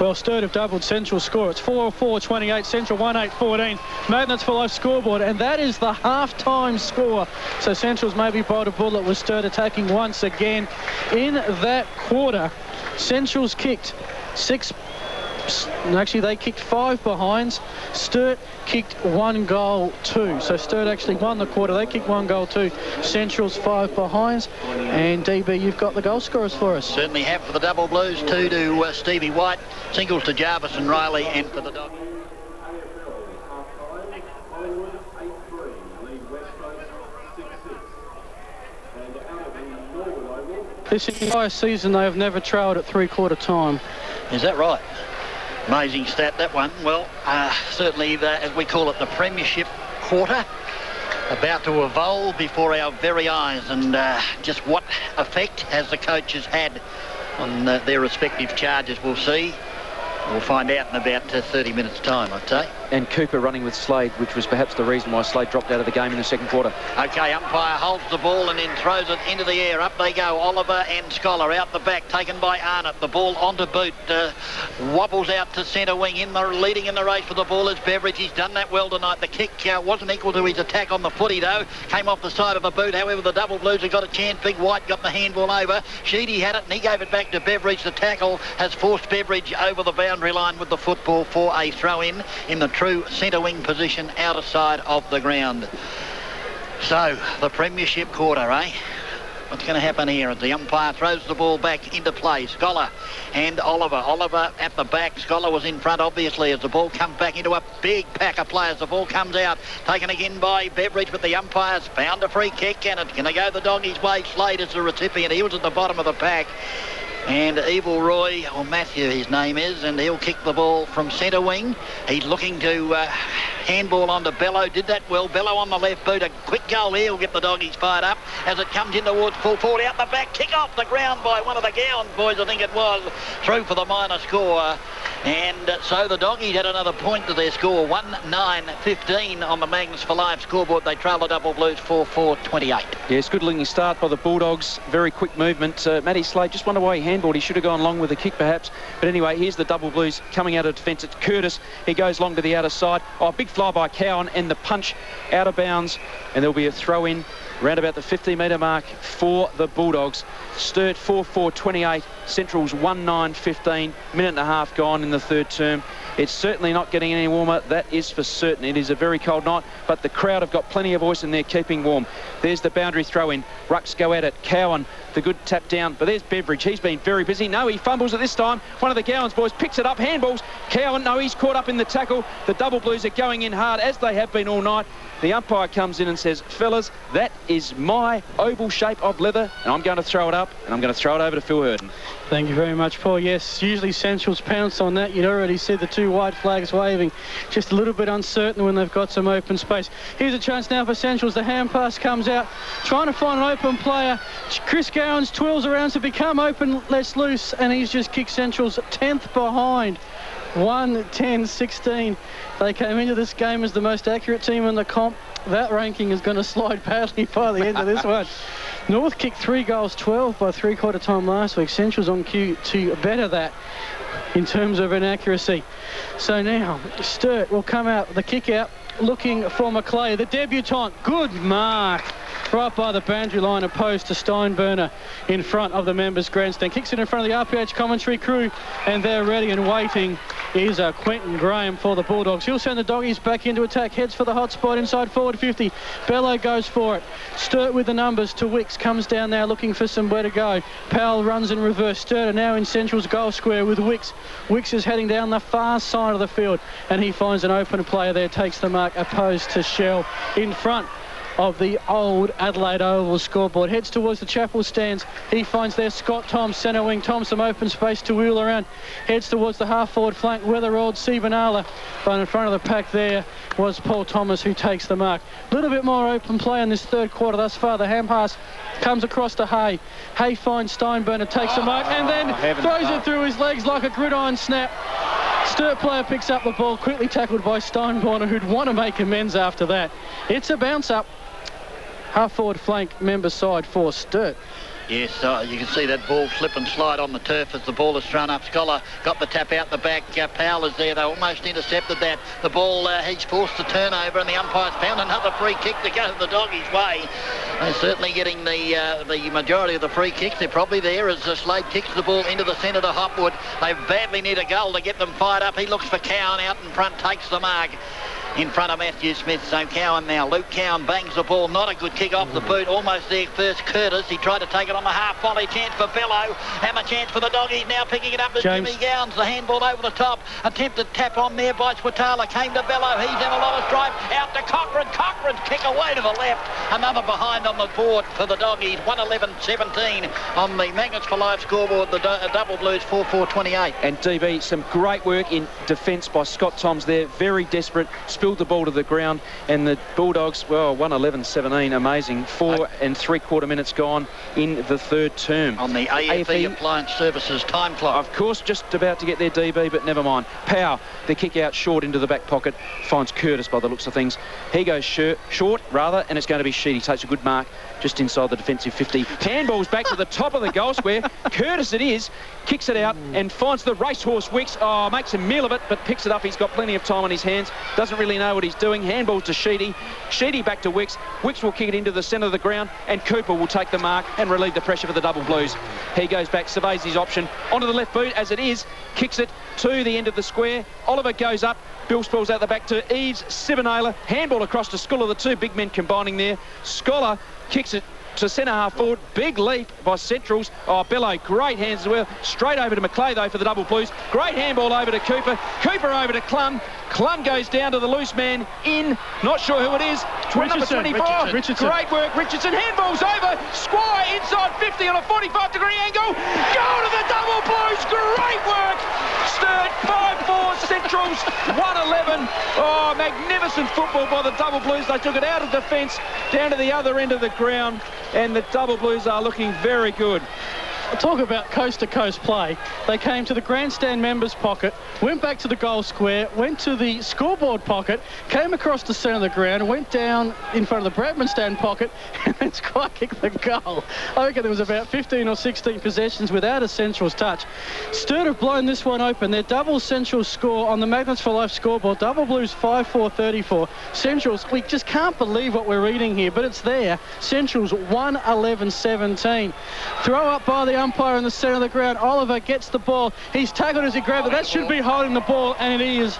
C: Well, Sturt have doubled Central's score. It's 4-4-28. Central 1-8-14. Magnets for life scoreboard, and that is the half-time score. So Central's maybe bowled a bullet with Sturt attacking once again. In that quarter, Central's kicked they kicked 5 behinds. Sturt kicked 1 goal 2. So Sturt actually won the quarter. They kicked 1 goal 2. Central's 5 behinds. And DB, you've got the goal scorers for us.
A: Certainly have for the Double Blues. 2 to Stevie White. Singles to Jarvis and Riley, and for the Dog.
C: This entire season they have never trailed at 3/4 time.
A: Is that right? Amazing stat, that one. Well, certainly, as we call it, the Premiership quarter about to evolve before our very eyes, and just what effect has the coaches had on their respective charges, we'll see. We'll find out in about 30 minutes' time, I'd say.
B: And Cooper running with Slade, which was perhaps the reason why Slade dropped out of the game in the second quarter.
A: OK, umpire holds the ball and then throws it into the air. Up they go, Oliver and Scholar out the back, taken by Arnott. The ball onto boot, wobbles out to centre wing. Leading in the race for the ball is Beveridge. He's done that well tonight. The kick wasn't equal to his attack on the footy, though. Came off the side of the boot. However, the Double Blues have got a chance. Big White got the handball over. Sheedy had it and he gave it back to Beveridge. The tackle has forced Beveridge over the boundary line with the football for a throw-in the true centre wing position, outer side of the ground. So, the Premiership quarter, eh? What's going to happen here? The umpire throws the ball back into play. Scholar and Oliver. Oliver at the back. Scholar was in front, obviously, as the ball comes back into a big pack of players. The ball comes out, taken again by Beveridge, but the umpire's found a free kick, and it's going to go the doggies' way. Slade is the recipient. He was at the bottom of the pack. And Evil Roy, or Matthew his name is, and he'll kick the ball from centre wing. He's looking to handball onto Bello. Did that well. Bello on the left boot. A quick goal here will get the doggies fired up as it comes in towards full forward. Out the back. Kick off the ground by one of the Gowans boys, I think it was. Through for the minor score. And so the doggies had another point to their score. 1-9-15 on the Magnus for Life scoreboard. They trail the Double Blues 4-4-28.
B: Yes, good looking start by the Bulldogs. Very quick movement. Matty Slade, just wonder why he handballed. He should have gone long with the kick perhaps. But anyway, here's the Double Blues coming out of defence. It's Curtis. He goes long to the outer side. Oh, big fly by Cowan and the punch out of bounds. And there'll be a throw in round about the 50-metre mark for the Bulldogs. Sturt 4-4-28. Central's 1-9-15. Minute and a half gone in the third term. It's certainly not getting any warmer, that is for certain. It is a very cold night, but the crowd have got plenty of voice and they're keeping warm. There's the boundary throw-in. Rucks go at it. Cowan, the good tap down, but there's Beveridge. He's been very busy. No, he fumbles at this time. One of the Gowans boys picks it up, handballs. Cowan, no, he's caught up in the tackle. The Double Blues are going in hard, as they have been all night. The umpire comes in and says, fellas, that is my oval shape of leather, and I'm going to throw it up, and I'm going to throw it over to Phil Hurden.
C: Thank you very much, Paul. Yes, usually Central's pounced on that. You'd already said the two 2 white flags waving. Just a little bit uncertain when they've got some open space. Here's a chance now for Centrals. The hand pass comes out, trying to find an open player. Chris Gowans twirls around to become open, lets loose, and he's just kicked Centrals 10th behind. 1-10-16. They came into this game as the most accurate team in the comp. That ranking is going to slide badly by the end of this one. North kicked 3 goals 12 by 3/4 time last week. Central's on cue to better that in terms of inaccuracy. So now Sturt will come out, the kick out, looking for McClay, the debutant. Good mark right by the boundary line, opposed to Steinburner in front of the members' grandstand. Kicks it in front of the RPH commentary crew, and they're ready and waiting is Quentin Graham for the Bulldogs. He'll send the doggies back into attack, heads for the hot spot inside forward 50. Bello goes for it. Sturt with the numbers to Wicks, comes down now looking for somewhere to go. Powell runs in reverse. Sturt are now in Central's goal square with Wicks. Wicks is heading down the far side of the field, and he finds an open player there, takes the mark, opposed to Shell in front of the old Adelaide Oval scoreboard. Heads towards the chapel stands. He finds there Scott Tom, centre wing. Tom, some open space to wheel around. Heads towards the half-forward flank. Weatherald, Sibanala. But in front of the pack there was Paul Thomas, who takes the mark. A little bit more open play in this third quarter thus far. The hand pass comes across to Hay. Hay finds Steinburner, takes the mark, and then throws it through his legs like a gridiron snap. Sturt player picks up the ball, quickly tackled by Steinburner, who'd want to make amends after that. It's a bounce up. Half-forward flank, member side for Sturt.
A: Yes, you can see that ball slip and slide on the turf as the ball is thrown up. Scholar got the tap out the back. Powell is there. They almost intercepted that. The ball, he's forced the turnover, and the umpire's found another free kick to go the doggies' way. They're certainly getting the majority of the free kicks. They're probably there as Slade kicks the ball into the centre to Hopwood. They badly need a goal to get them fired up. He looks for Cowan out in front, takes the mark in front of Matthew Smith. So Cowan now. Luke Cowan bangs the ball. Not a good kick off the boot. Almost there first. Curtis. He tried to take it on the half volley. Chance for Bello. And a chance for the doggies. Now picking it up as Jimmy Gowans. The handball over the top. Attempted tap on there by Swatala. Came to Bello. He's in a lot of strife. Out to Cochran. Cochran's kick away to the left. Another behind on the board for the doggies. 1:11:17 on the Magnets for Life scoreboard. The Double Blues 4-4-28.
B: And DB, some great work in defence by Scott Toms there. Very desperate. Spilled the ball to the ground, and the Bulldogs, well, 1:11:17, amazing. 4 3/4 minutes gone in the third term.
A: On the AFE Appliance Services time clock.
B: Of course, just about to get there, DB, but never mind. Powell, the kick out short into the back pocket, finds Curtis by the looks of things. He goes short, and it's going to be Sheedy. Takes a good mark just inside the defensive 50. Handballs back to the top of the goal square. Curtis it is, kicks it out and finds the racehorse Wicks. Oh, makes a meal of it, but picks it up. He's got plenty of time on his hands. Doesn't really know what he's doing. Handballs to Sheedy. Sheedy back to Wicks. Wicks will kick it into the centre of the ground, and Cooper will take the mark and relieve the pressure for the Double Blues. He goes back, surveys his option onto the left boot as it is, kicks it to the end of the square. Oliver goes up. Bill spills out the back to Eves. Sibanala. Handball across to Scholar. The two big men combining there. Scholar kicks it to centre half forward. Big leap by Centrals. Oh, Bello, great hands as well. Straight over to McClay, though, for the Double Blues. Great handball over to Cooper. Cooper over to Clun. Clun goes down to the loose man in. Not sure who it is. Number 24.
C: Richardson.
B: Great work. Richardson. Handball's over. Squire inside 50 on a 45-degree angle. Goal to the Double Blues. Great work. Sturt 5-4. Centrals 1-11. Oh, magnificent football by the Double Blues. They took it out of defence down to the other end of the ground, and the Double Blues are looking very good.
C: Talk about coast-to-coast play. They came to the grandstand members' pocket, went back to the goal square, went to the scoreboard pocket, came across the centre of the ground, went down in front of the Bradman stand pocket, and then Squire kicked the goal. I reckon there was about 15 or 16 possessions without a Centrals touch. Sturt have blown this one open. Their double Centrals score on the Magnets for Life scoreboard. Double Blues 5-4-34. Centrals, we just can't believe what we're reading here, but it's there. Centrals 1:11:17. Throw up by the umpire in the centre of the ground. Oliver gets the ball. He's tackled as he grabbed it. That should be holding the ball, and it is.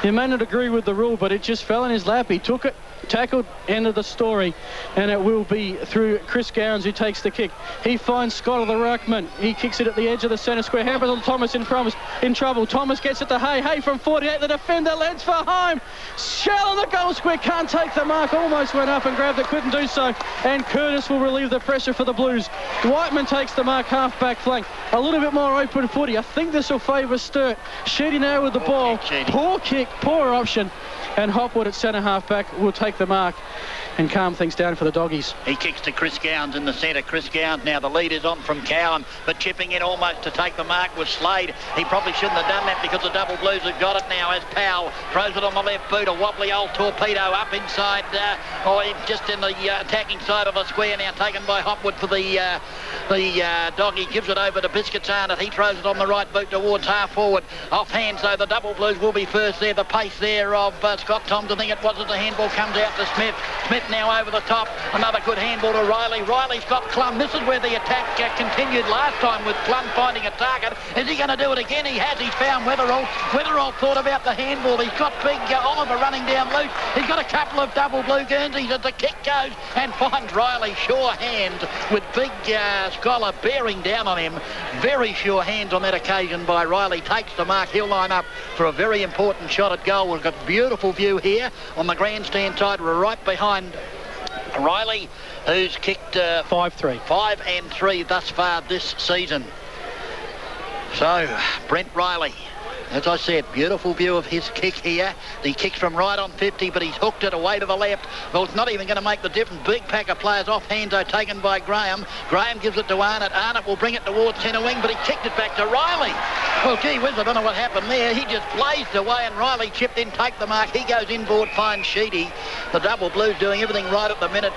C: You may not agree with the rule, but it just fell in his lap. He took it, tackled, end of the story, and it will be through Chris Gowans, who takes the kick. He finds Scott of the ruckman. He kicks it at the edge of the centre square. Hamilton Thomas in trouble. Thomas gets it to Hay from 48. The defender leads for home. Shell on the goal square, can't take the mark. Almost went up and grabbed it, couldn't do so. And Curtis will relieve the pressure for the Blues. Whiteman takes the mark, half-back flank. A little bit more open footy. I think this will favour Sturt. Sheedy now with the ball. Poor kick, poor option. And Hopwood at centre half-back will take the mark and calm things down for the doggies.
A: He kicks to Chris Gowans in the centre. Chris Gowans now, the lead is on from Cowan, but chipping in almost to take the mark was Slade. He probably shouldn't have done that because the Double Blues have got it now as Powell throws it on the left boot. A wobbly old torpedo up inside, just in the attacking side of the square now, taken by Hopwood for the doggy. Gives it over to Biscuits Arnott. He throws it on the right boot towards half forward. Off hands, though, the Double Blues will be first there. The pace there of Scott Toms, I think it was, as the handball comes out to Smith. Smith now over the top. Another good handball to Riley. Riley's got Clun. This is where the attack continued last time with Clun finding a target. Is he going to do it again? He has. He's found Weatherall. Weatherall thought about the handball. He's got big Oliver running down loose. He's got a couple of double blue Guernseys as the kick goes and finds Riley. Sure hand with big Scholar bearing down on him. Very sure hands on that occasion by Riley. Takes the mark. He'll line up for a very important shot at goal. We've got beautiful view here on the grandstand side. We're right behind Riley, who's kicked
C: 5-3.
A: 5 and 3 thus far this season. So Brent Riley, as I said, beautiful view of his kick here. He kicks from right on 50, but he's hooked it away to the left. Well, it's not even going to make the difference. Big pack of players off hands, though, taken by Graham. Graham gives it to Arnott. Arnott will bring it towards centre wing, but he kicked it back to Riley. Well, gee whiz, I don't know what happened there. He just blazed away, and Riley chipped in, take the mark. He goes inboard, finds Sheedy. The Double Blues doing everything right at the minute,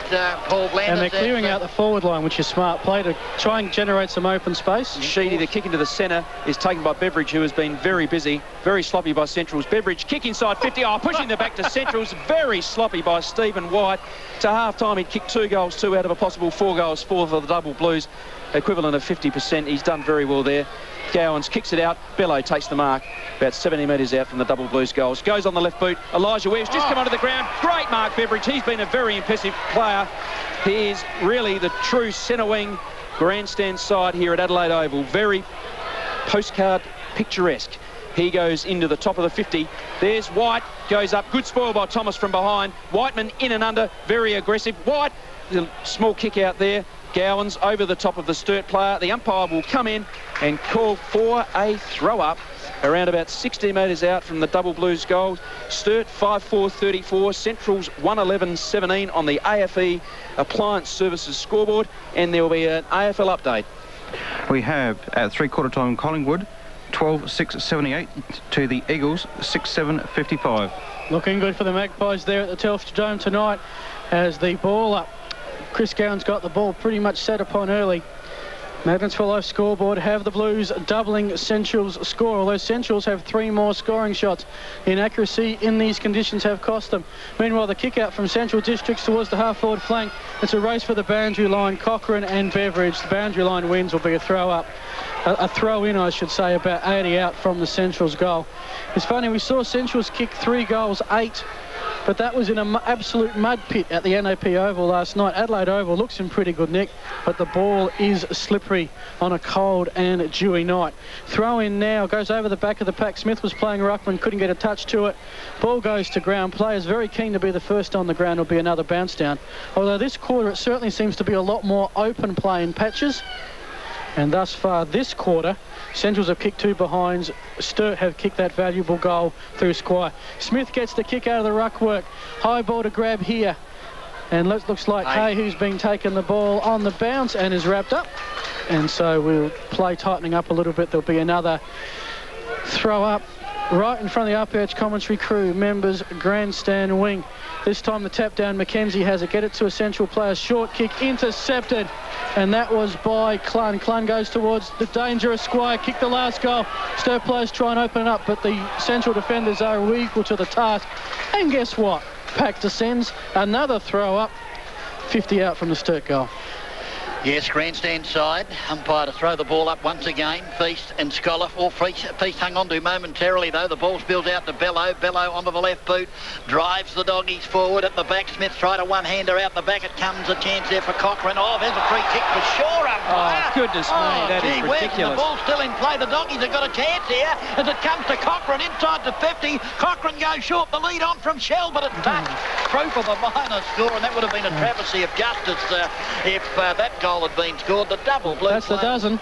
A: Paul Blandis.
C: And they're clearing out the forward line, which is smart play to try and generate some open space.
B: Sheedy, the kick into the centre, is taken by Beveridge, who has been very busy. Very sloppy by Central's. Beveridge kick inside 50. Pushing the back to Central's. Very sloppy by Stephen White. To half-time, he'd kicked 2 goals, 2 out of a possible 4 goals, 4 for the Double Blues. Equivalent of 50%. He's done very well there. Gowans kicks it out. Bello takes the mark. About 70 metres out from the Double Blues goals. Goes on the left boot. Elijah Webb's just come onto the ground. Great mark, Beveridge. He's been a very impressive player. He is really the true centre wing grandstand side here at Adelaide Oval. Very postcard picturesque. He goes into the top of the 50. There's White, goes up. Good spoil by Thomas from behind. Whiteman in and under, very aggressive. White, the small kick out there. Gowans over the top of the Sturt player. The umpire will come in and call for a throw-up around about 60 metres out from the Double Blues goal. Sturt 5-4-34, Central's 1-11-17 on the AFE Appliance Services scoreboard, and there will be an AFL update.
D: We have at three-quarter time Collingwood 12-6-78 to the Eagles 6-7-55.
C: Looking good for the Magpies there at the Telstra Dome tonight as the ball up. Chris Gowans got the ball pretty much set upon early. Magnets for Life scoreboard have the Blues doubling Central's score, although Central's have 3 more scoring shots. Inaccuracy in these conditions have cost them. Meanwhile, the kick out from Central Districts towards the half-forward flank. It's a race for the boundary line. Cochrane and Beveridge. The boundary line wins will be a throw-up. A throw-in, I should say, about 80 out from the Central's goal. It's funny, we saw Central's kick 3 goals, 8. But that was in an absolute mud pit at the NAP Oval last night. Adelaide Oval looks in pretty good nick, but the ball is slippery on a cold and dewy night. Throw in now, goes over the back of the pack. Smith was playing ruckman, couldn't get a touch to it. Ball goes to ground. Players very keen to be the first on the ground. Will be another bounce down. Although this quarter, it certainly seems to be a lot more open play in patches. And thus far this quarter, Centrals have kicked 2 behinds. Sturt have kicked that valuable goal through Squire. Smith gets the kick out of the ruck work. High ball to grab here. And looks like Hay, who's been taking the ball on the bounce and is wrapped up. And so we'll play tightening up a little bit. There'll be another throw up right in front of the Up Edge commentary crew members grandstand wing. This time the tap down, Mackenzie has it. Get it to a Central player. Short kick intercepted. And that was by Clun. Clun goes towards the dangerous Squire. Kick the last goal. Sturt players try and open it up, but the Central defenders are equal to the task. And guess what? Pack descends. Another throw up. 50 out from the Sturt goal.
A: Yes, grandstand side. Umpire to throw the ball up once again. Feast and Scholar. Feast hung on to momentarily, though. The ball spills out to Bello. Bello onto the left boot. Drives the doggies forward at the back. Smith tried a one-hander out the back. It comes a chance there for Cochrane. Oh, there's a free kick for sure, umpire.
B: Oh, goodness me, that is ridiculous.
A: The ball's still in play. The doggies have got a chance here as it comes to Cochrane inside the 50. Cochrane goes short. The lead on from Shell, but it's touched through for the minor score, and that would have been a travesty of justice if that goal had been scored. The double blue.
C: That's the dozen.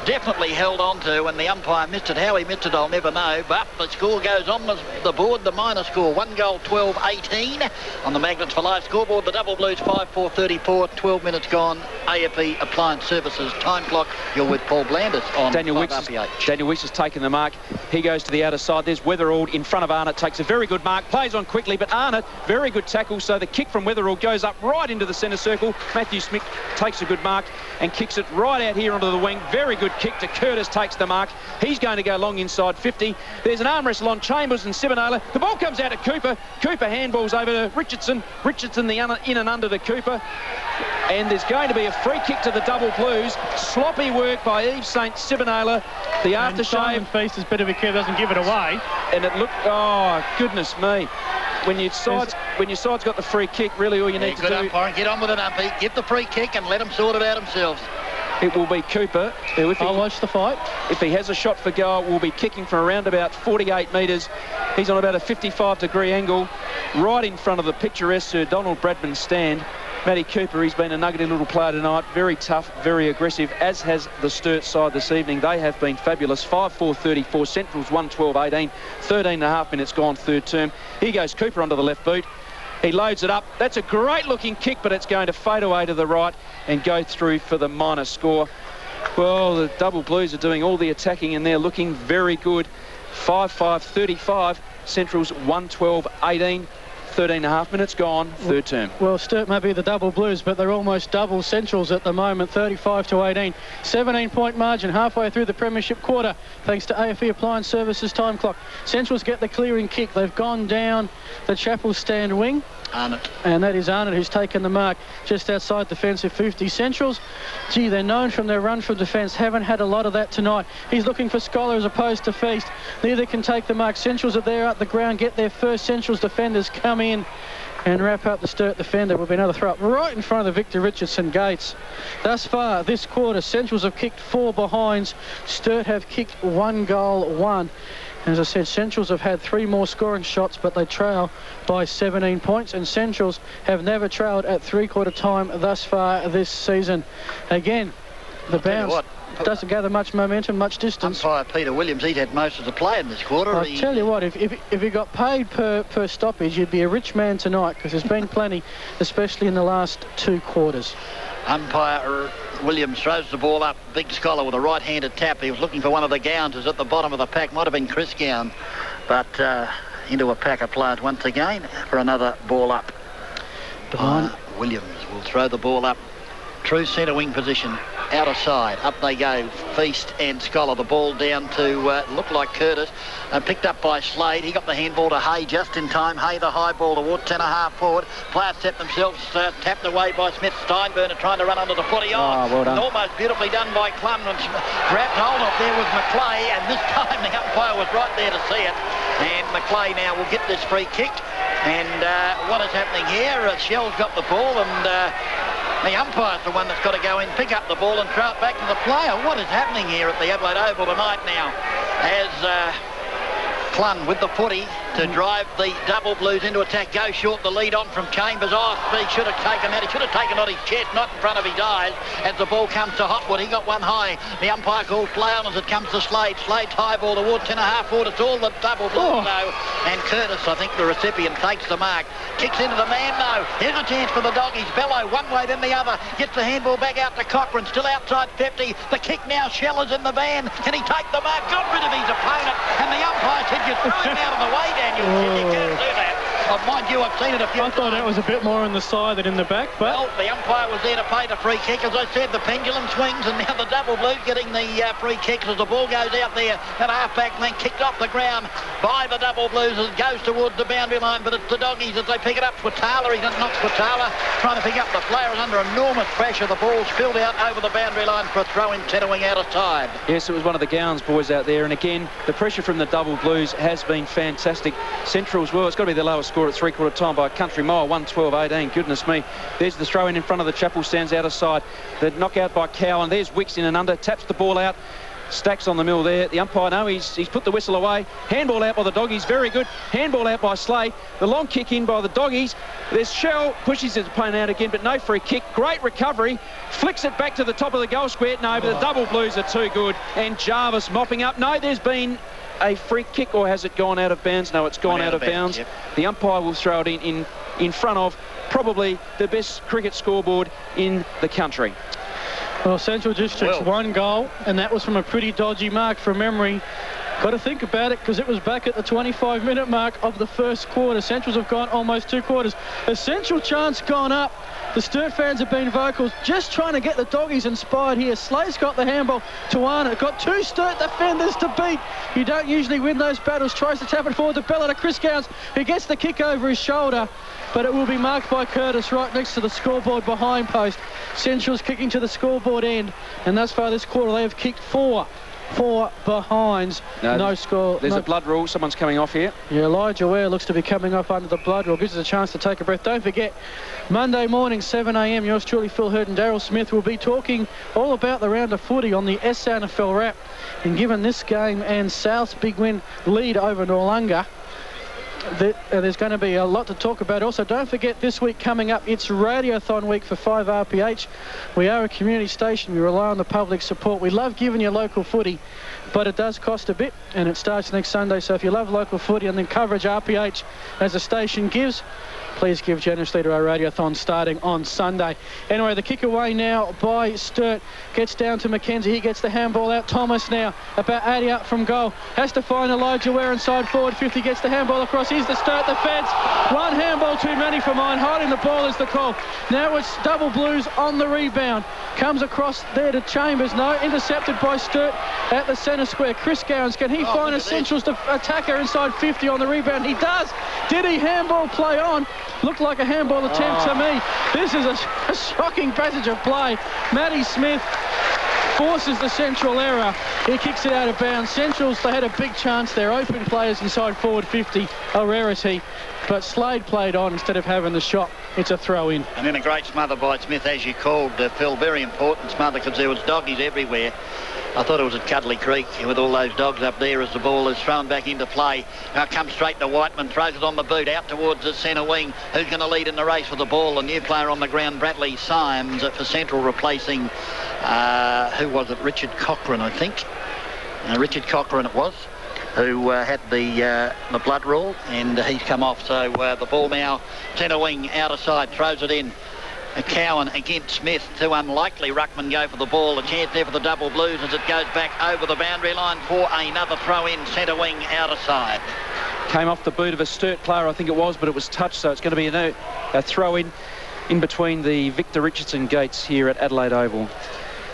A: Definitely held on to, and the umpire missed it. How he missed it, I'll never know. But the score goes on the board. The minor score, 1 goal, 12-18 on the Magnets for Life scoreboard. The double blues, 5-4-34, 12 minutes gone. AFE Appliance Services time clock. You're with Paul Blandis on
B: Daniel Wicks has taken the mark. He goes to the outer side. There's Weatherall in front of Arnott. Takes a very good mark. Plays on quickly, but Arnott, very good tackle. So the kick from Weatherall goes up right into the centre circle. Matthew Smith takes a good mark and kicks it right out here onto the wing. Very good kick to Curtis, takes the mark. He's going to go long inside 50. There's an arm wrestle on Chambers and Sibonala. The ball comes out to Cooper. Cooper handballs over to Richardson. Richardson in and under to Cooper. And there's going to be a free kick to the double blues. Sloppy work by Eve St. Sibonala. The aftershave.
C: Feast is better be careful, doesn't give it away.
B: And it looked, oh, goodness me. When your side's got the free kick, really all you need to do...
A: Good umpire, get on with it, umpy. Give the free kick and let them sort it out themselves.
B: It will be Cooper.
C: I'll watch the fight.
B: If he has a shot for goal, will be kicking from around about 48 metres. He's on about a 55-degree angle, right in front of the picturesque Sir Donald Bradman stand. Matty Cooper, he's been a nuggety little player tonight. Very tough, very aggressive, as has the Sturt side this evening. They have been fabulous. 5-4-34, Central's 1-12-18. 13.5 minutes gone, third term. Here goes Cooper onto the left boot. He loads it up. That's a great-looking kick, but it's going to fade away to the right and go through for the minor score. Well, the double blues are doing all the attacking, and they're looking very good. 5-5-35. Central's 1-12-18. 13.5 minutes gone, third term.
C: Well, Sturt may be the double blues, but they're almost double Centrals at the moment, 35-18. 17-point margin halfway through the premiership quarter, thanks to AFE Appliance Services time clock. Centrals get the clearing kick. They've gone down the Chapel stand wing.
A: Arnott.
C: And that is Arnott who's taken the mark just outside defensive 50. Centrals, gee, they're known from their run from defence, haven't had a lot of that tonight. He's looking for Scholar as opposed to Feast. Neither can take the mark. Centrals are there at the ground, get their first. Centrals defenders come in and wrap up the Sturt defender. Will be another throw up right in front of the Victor Richardson gates. Thus far this quarter, Centrals have kicked 4 behinds. Sturt have kicked 1 goal, 1. As I said, Centrals have had 3 more scoring shots, but they trail by 17 points, and Centrals have never trailed at three-quarter time thus far this season. Again, the bounce doesn't gather much momentum, much distance.
A: Umpire Peter Williams, he's had most of the play in this quarter.
C: I'll tell you what, if you got paid per stoppage, you'd be a rich man tonight, because there's been plenty, especially in the last 2 quarters.
A: Umpire Williams throws the ball up. Big Scholar with a right-handed tap. He was looking for one of the Gowns who's at the bottom of the pack. Might have been Chris Gown, but into a pack of players once again for another ball up. Williams will throw the ball up. True centre wing position. Outer side. Up they go. Feast and Scholar. The ball down to look like Curtis. Picked up by Slade. He got the handball to Hay just in time. Hay the high ball toward 10.5 forward. Players set themselves. Tapped away by Smith. Steinburner trying to run under the footy.
B: Well done.
A: Almost beautifully done by Clun. Grabbed hold of there was McClay. And this time the umpire was right there to see it. And McClay now will get this free kick. And what is happening here? Shell's got the ball and... the umpire's the one that's got to go in, pick up the ball and throw it back to the player. What is happening here at the Adelaide Oval tonight now? As Clun with the footy to drive the double blues into attack. Go short, the lead on from Chambers. Oh, he should have taken that. He should have taken on his chest, not in front of his eyes. As the ball comes to Hotwood, he got one high. The umpire calls play on as it comes to Slade. Slade's high ball towards 10.5 forward. It's all the double blues though. And Curtis, I think the recipient, takes the mark. Kicks into the man though. Here's a chance for the doggies. Bello one way then the other. Gets the handball back out to Cochrane. Still outside 50. The kick now. Shell's in the van. Can he take the mark? Got rid of his opponent. And the umpire said, you throw him out of the way, Daniel. You can't do that. Mind you, I've seen it a few
C: I thought
A: times.
C: it was a bit more in the side than in the back, but...
A: Well, the umpire was there to pay the free kick. As I said, the pendulum swings, and now the double blues getting the free kicks as the ball goes out there at half-back and then kicked off the ground by the double blues as it goes towards the boundary line, but it's the doggies as they pick it up. Swatala, he's not Swatala, trying to pick up the player, is under enormous pressure. The ball's spilled out over the boundary line for a throw-in, centre wing out of side.
B: Yes, it was one of the Gowns boys out there, and again, the pressure from the double blues has been fantastic. Central as well, it's got to be the lowest score at three-quarter time by a country mile, 112-18. Goodness me. There's the throw in front of the Chapel stands out of side. The knockout by Cowan. There's Wicks in and under, taps the ball out. Stacks on the mill there. The umpire, no, he's put the whistle away. Handball out by the doggies, very good. Handball out by Slade. The long kick in by the doggies. There's Shell, pushes his opponent out again, but no free kick. Great recovery. Flicks it back to the top of the goal square. No, but the double blues are too good. And Jarvis mopping up. No, there's been a free kick, or has it gone out of bounds? No, it's gone out of bounds. Yep. The umpire will throw it in front of probably the best cricket scoreboard in the country.
C: Well, Central District's one goal, and that was from a pretty dodgy mark from memory. Got to think about it, because it was back at the 25-minute mark of the first quarter. Centrals have gone almost 2 quarters. A Central chance gone up. The Sturt fans have been vocal, just trying to get the doggies inspired here. Slade's got the handball to Arnott. Got 2 Sturt defenders to beat. You don't usually win those battles. Tries to tap it forward to Bella to Chris Gowns, who gets the kick over his shoulder. But it will be marked by Curtis right next to the scoreboard behind post. Central's kicking to the scoreboard end. And thus far this quarter, they have kicked 4 behinds. No score.
B: There's a blood rule. Someone's coming off here.
C: Yeah, Elijah Ware looks to be coming off under the blood rule. Gives us a chance to take a breath. Don't forget, Monday morning, 7 a.m, yours truly, Phil Hurd and Daryl Smith, will be talking all about the round of footy on the SANFL wrap. And given this game and South's big win lead over Noarlunga, there's going to be a lot to talk about. Also, don't forget, this week coming up, it's Radiothon week for 5RPH. We are a community station. We rely on the public support. We love giving you local footy, but it does cost a bit, and it starts next Sunday. So if you love local footy and then coverage RPH as a station gives, please give generously to our Radiothon starting on Sunday. Anyway, the kick away now by Sturt. Gets down to Mackenzie. He gets the handball out. Thomas now about 80 up from goal. Has to find Elijah Ware inside forward 50. Gets the handball across. Here's the Sturt defence. One handball too many for mine. Hiding the ball is the call. Now it's double blues on the rebound. Comes across there to Chambers. No, intercepted by Sturt at the centre square. Chris Gowans, can he find a Central's attacker inside 50 on the rebound? He does. Did he handball play on? Looked like a handball attempt to me. This is a shocking passage of play. Matty Smith forces the Central error. He kicks it out of bounds. Centrals, they had a big chance there. Open players inside forward 50, a rarity. But Slade played on instead of having the shot. It's a throw in.
A: And then a great smother by Smith, as you called, Phil. Very important smother, because there was doggies everywhere. I thought it was at Cuddly Creek with all those dogs up there as the ball is thrown back into play. Now comes straight to Whiteman, throws it on the boot, out towards the centre wing. Who's going to lead in the race for the ball? A new player on the ground, Bradley Symes, for Central, replacing, who was it? Richard Cochran, I think. Richard Cochran it was, who had the blood rule, and he's come off. So the ball now, centre wing, outer side, throws it in. Cowan against Smith. 2 unlikely ruckman go for the ball. A chance there for the double blues as it goes back over the boundary line for another throw in, centre wing, outer side.
B: Came off the boot of a Sturt player, I think it was, but it was touched, so it's going to be a throw in between the Victor Richardson gates here at Adelaide Oval.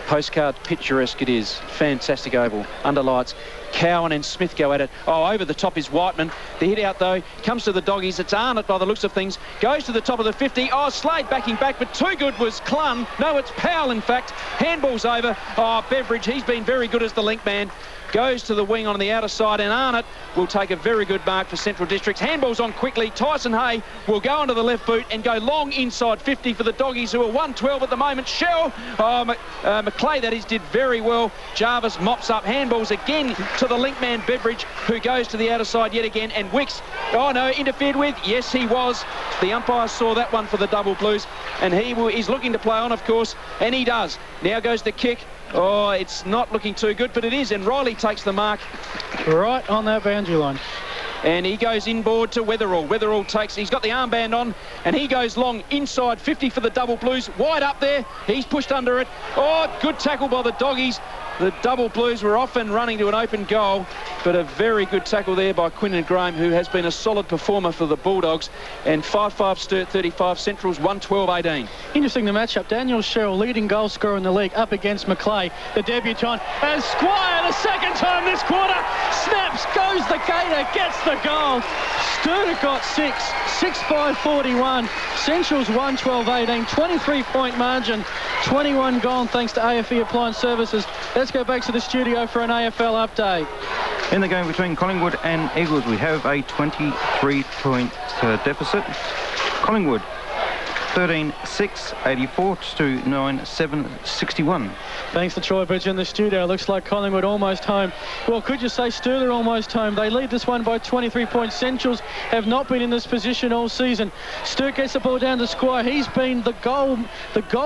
B: Postcard picturesque it is. Fantastic oval. Under lights. Cowan and Smith go at it. Oh, over the top is Whiteman. The hit out, though, comes to the doggies. It's Arnott by the looks of things. Goes to the top of the 50. Oh, Slade backing back, but too good was Clun. No, it's Powell, in fact. Handball's over. Oh, Beveridge, he's been very good as the link man. Goes to the wing on the outer side, and Arnott will take a very good mark for Central Districts. Handball's on quickly. Tyson Hay will go onto the left boot and go long inside 50 for the doggies, who are 112 at the moment. Shell, McClay, that is, did very well. Jarvis mops up. Handballs again to the link man, Beveridge, who goes to the outer side yet again. And Wicks, oh no, interfered with. Yes, he was. The umpire saw that one for the double blues, and he's looking to play on, of course, and he does. Now goes the kick. Oh, it's not looking too good, but it is, and Riley takes the mark.
C: Right on that boundary line.
B: And he goes inboard to Weatherall. Weatherall takes, he's got the armband on, and he goes long inside 50 for the double blues. Wide up there, he's pushed under it. Oh, good tackle by the doggies. The double blues were off and running to an open goal, but a very good tackle there by Quinton Graham, who has been a solid performer for the Bulldogs. And 5-5 Sturt 35, Central's 112-18.
C: Interesting the matchup. Daniel Sherrill, leading goal scorer in the league, up against McClay, the debutant. And Squire, the second time this quarter, snaps, goes the gator, gets the goal. Sturt have got 6-5-41. Central's 112-18, 23-point margin, 21 gone thanks to AFE Appliance Services. Let's go back to the studio for an AFL update.
D: In the game between Collingwood and Eagles, we have a 23-point deficit. Collingwood 13-6, 84 to 9-7, 61.
C: Thanks to Troy Bridge in the studio. Looks like Collingwood almost home. Well, could you say Sturt are almost home? They lead this one by 23 points. Centrals have not been in this position all season. Sturt gets the ball down to Squire. He's been the goal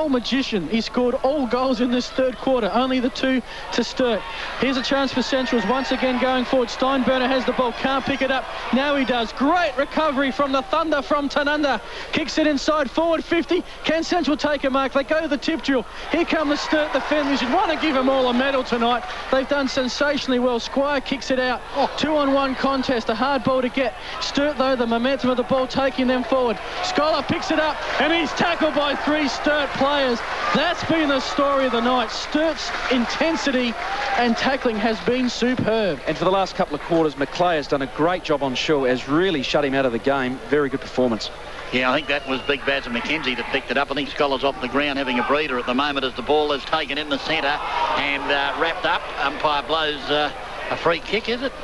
C: magician. He scored all goals in this third quarter, only the 2 to Sturt. Here's a chance for Centrals once again going forward. Steinberner has the ball, can't pick it up. Now he does. Great recovery from the Thunder from Tanunda. Kicks it inside, forward 50. Can Central take a mark? They go to the tip drill. Here come the Sturt defenders. You'd want to give them all a medal tonight. They've done sensationally well. Squire kicks it out. 2-on-1 contest, a hard ball to get. Sturt, though, the momentum of the ball taking them forward. Scholar picks it up, and he's tackled by 3 Sturt players. That's been the story of the night. Sturt's intensity and tackling has been superb.
B: And for the last couple of quarters, McClay has done a great job on Shaw, has really shut him out of the game. Very good performance.
A: Yeah, I think that was Big Baz and McKenzie that picked it up. I think Scholar's off the ground having a breather at the moment as the ball is taken in the centre and wrapped up. Umpire blows a free kick. Is it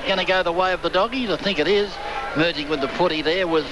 A: going to go the way of the Doggies? I think it is. Merging with the footy there was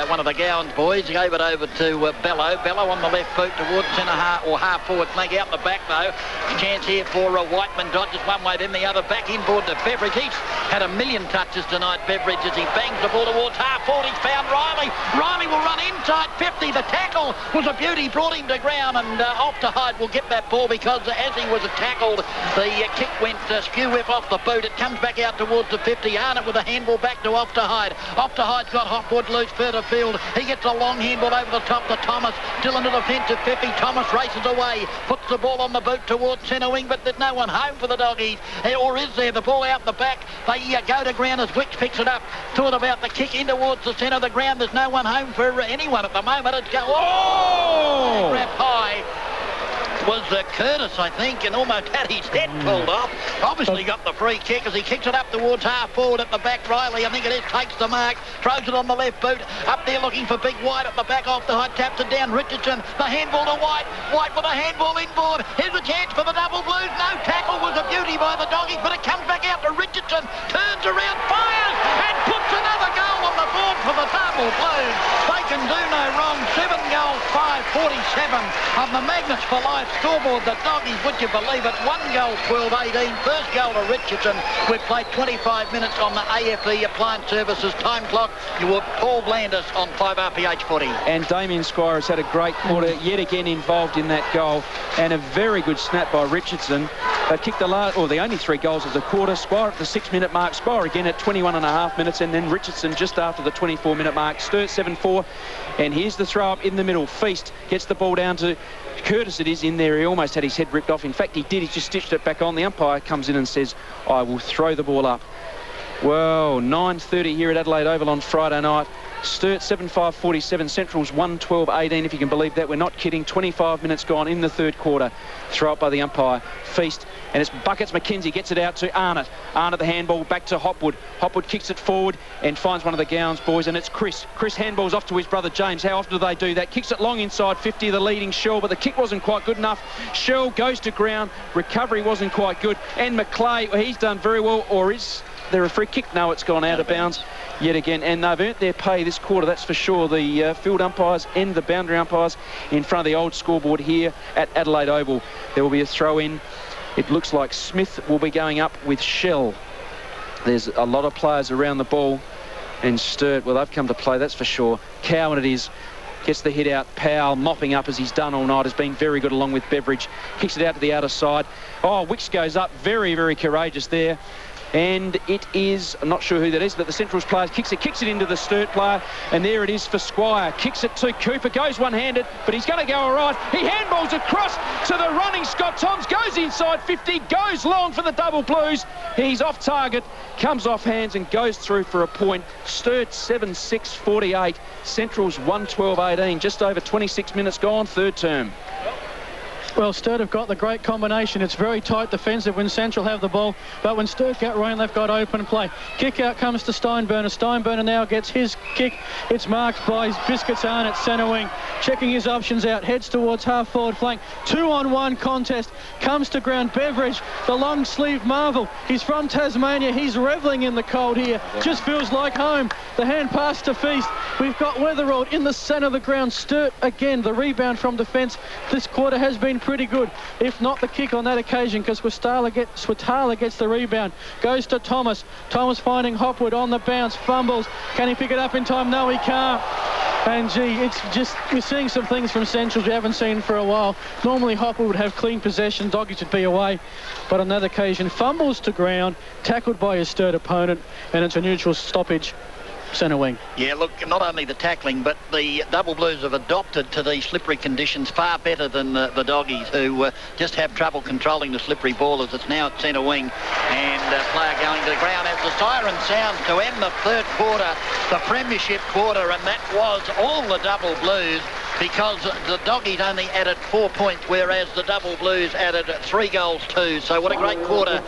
A: one of the Gowans boys. He gave it over to Bello. Bello on the left boot towards centre half or half forward flank. Out the back though. Chance here for Whiteman. Dodges one way then the other. Back inboard to Beveridge. He's had a million touches tonight, Beveridge, as he bangs the ball towards half forward. He's found Riley. Riley will run inside 50. The tackle was a beauty. Brought him to ground, and off to Hyde will get that ball because as he was tackled, the kick went skew whip off the boot. It comes back out towards the 50. Arnott with a handball back to off to Hyde. Off to Hyde's got Hopwood loose further field. He gets a long handball over the top to Thomas. Still into the fence at 50. Thomas races away. Puts the ball on the boot towards centre wing, but there's no one home for the Doggies. Or is there? The ball out the back. They go to ground as Wicks picks it up. Thought about the kick in towards the centre of the ground. There's no one home for anyone at the moment. It's go. Oh! Grabbed high. Was Curtis, I think, and almost had his head pulled off. Obviously got the free kick as he kicks it up towards half forward at the back. Riley, I think it is, takes the mark, throws it on the left boot. Up there looking for Big White at the back off the Hyde, taps it down. Richardson, the handball to White. White with a handball inboard. Here's a chance for the double blues. No tackle, was a beauty by the Doggies, but it comes back out to Richardson. Turns around, fires, and puts another goal on the board for the double blues. They can do no wrong. 7 goals, 5-47 on the Magnets for Life scoreboard. The Doggies, would you believe it? 1 goal, 12-18. First goal to Richardson. We've played 25 minutes on the AFE Appliance Services time clock. You were Paul Blandis on 5RPH 40.
B: And Damien Squire has had a great quarter, yet again involved in that goal, and a very good snap by Richardson. They kicked the only 3 goals of the quarter. Squire at the 6-minute mark, Squire again at 21.5 minutes, and then Richardson just after the 24-minute mark. Sturt 7-4, and here's the throw up in the middle. Feast gets the ball down to Curtis. It is in there. He almost had his head ripped off. In fact, he did. He just stitched it back on. The umpire comes in and says, I will throw the ball up. Well, 9:30 here at Adelaide Oval on Friday night. Sturt 7-5-47, Central's 1-12-18, if you can believe that. We're not kidding. 25 minutes gone in the third quarter. Throw up by the umpire. Feast, and it's Buckets. McKenzie gets it out to Arnott. Arnott the handball back to Hopwood. Hopwood kicks it forward and finds one of the Gowans boys, and it's Chris. Chris handballs off to his brother James. How often do they do that? Kicks it long inside 50, the leading Shell, but the kick wasn't quite good enough. Shell goes to ground. Recovery wasn't quite good. And McClay, he's done very well, or is there a free kick? No, it's gone out of bounds yet again, and they've earned their pay this quarter, that's for sure. The field umpires and the boundary umpires in front of the old scoreboard here at Adelaide Oval. There will be a throw in. It looks like Smith will be going up with Shell. There's a lot of players around the ball, and Sturt, well, they've come to play, that's for sure. Cowan it is. Gets the hit out. Powell mopping up as he's done all night. Has been very good along with Beveridge. Kicks it out to the outer side. Oh, Wicks goes up. Very, very courageous there. and it is, I'm not sure who that is, but the Central's player kicks it into the Sturt player, and there it is for Squire. Kicks it to Cooper, goes one-handed, but he's going to go all right. He handballs across to the running Scott Toms, goes inside 50, goes long for the double blues. He's off target, comes off hands and goes through for a point. Sturt 7-6-48, Central's 1-12-18, just over 26 minutes gone, third term.
C: Well, Sturt have got the great combination. It's very tight defensive when Central have the ball, but when Sturt get round, they've got open play. Kick out comes to Steinburner. Steinburner now gets his kick. It's marked by Biscuits Arnott, centre wing. Checking his options out, heads towards half-forward flank. 2-on-1 contest. Comes to ground. Beveridge, the long-sleeve marvel. He's from Tasmania. He's revelling in the cold here. Just feels like home. The hand pass to Feast. We've got Weatherald in the centre of the ground. Sturt, again, the rebound from defence. This quarter has been pretty good, if not the kick on that occasion, because Swatala gets the rebound. Goes to Thomas. Thomas finding Hopwood on the bounce. Fumbles. Can he pick it up in time? No, he can't. And, gee, it's just, we're seeing some things from Central we haven't seen for a while. Normally, Hopwood would have clean possession. Doggies would be away. But on that occasion, fumbles to ground, tackled by his Sturt opponent, and it's a neutral stoppage. Centre wing. Yeah,
A: look, not only the tackling, but the double blues have adopted to these slippery conditions far better than the Doggies, who just have trouble controlling the slippery ball as it's now at centre wing. And player going to the ground as the siren sounds to end the third quarter, the premiership quarter, and that was all the double blues, because the Doggies only added 4 points, whereas the double blues added 3 goals too. So what a great quarter.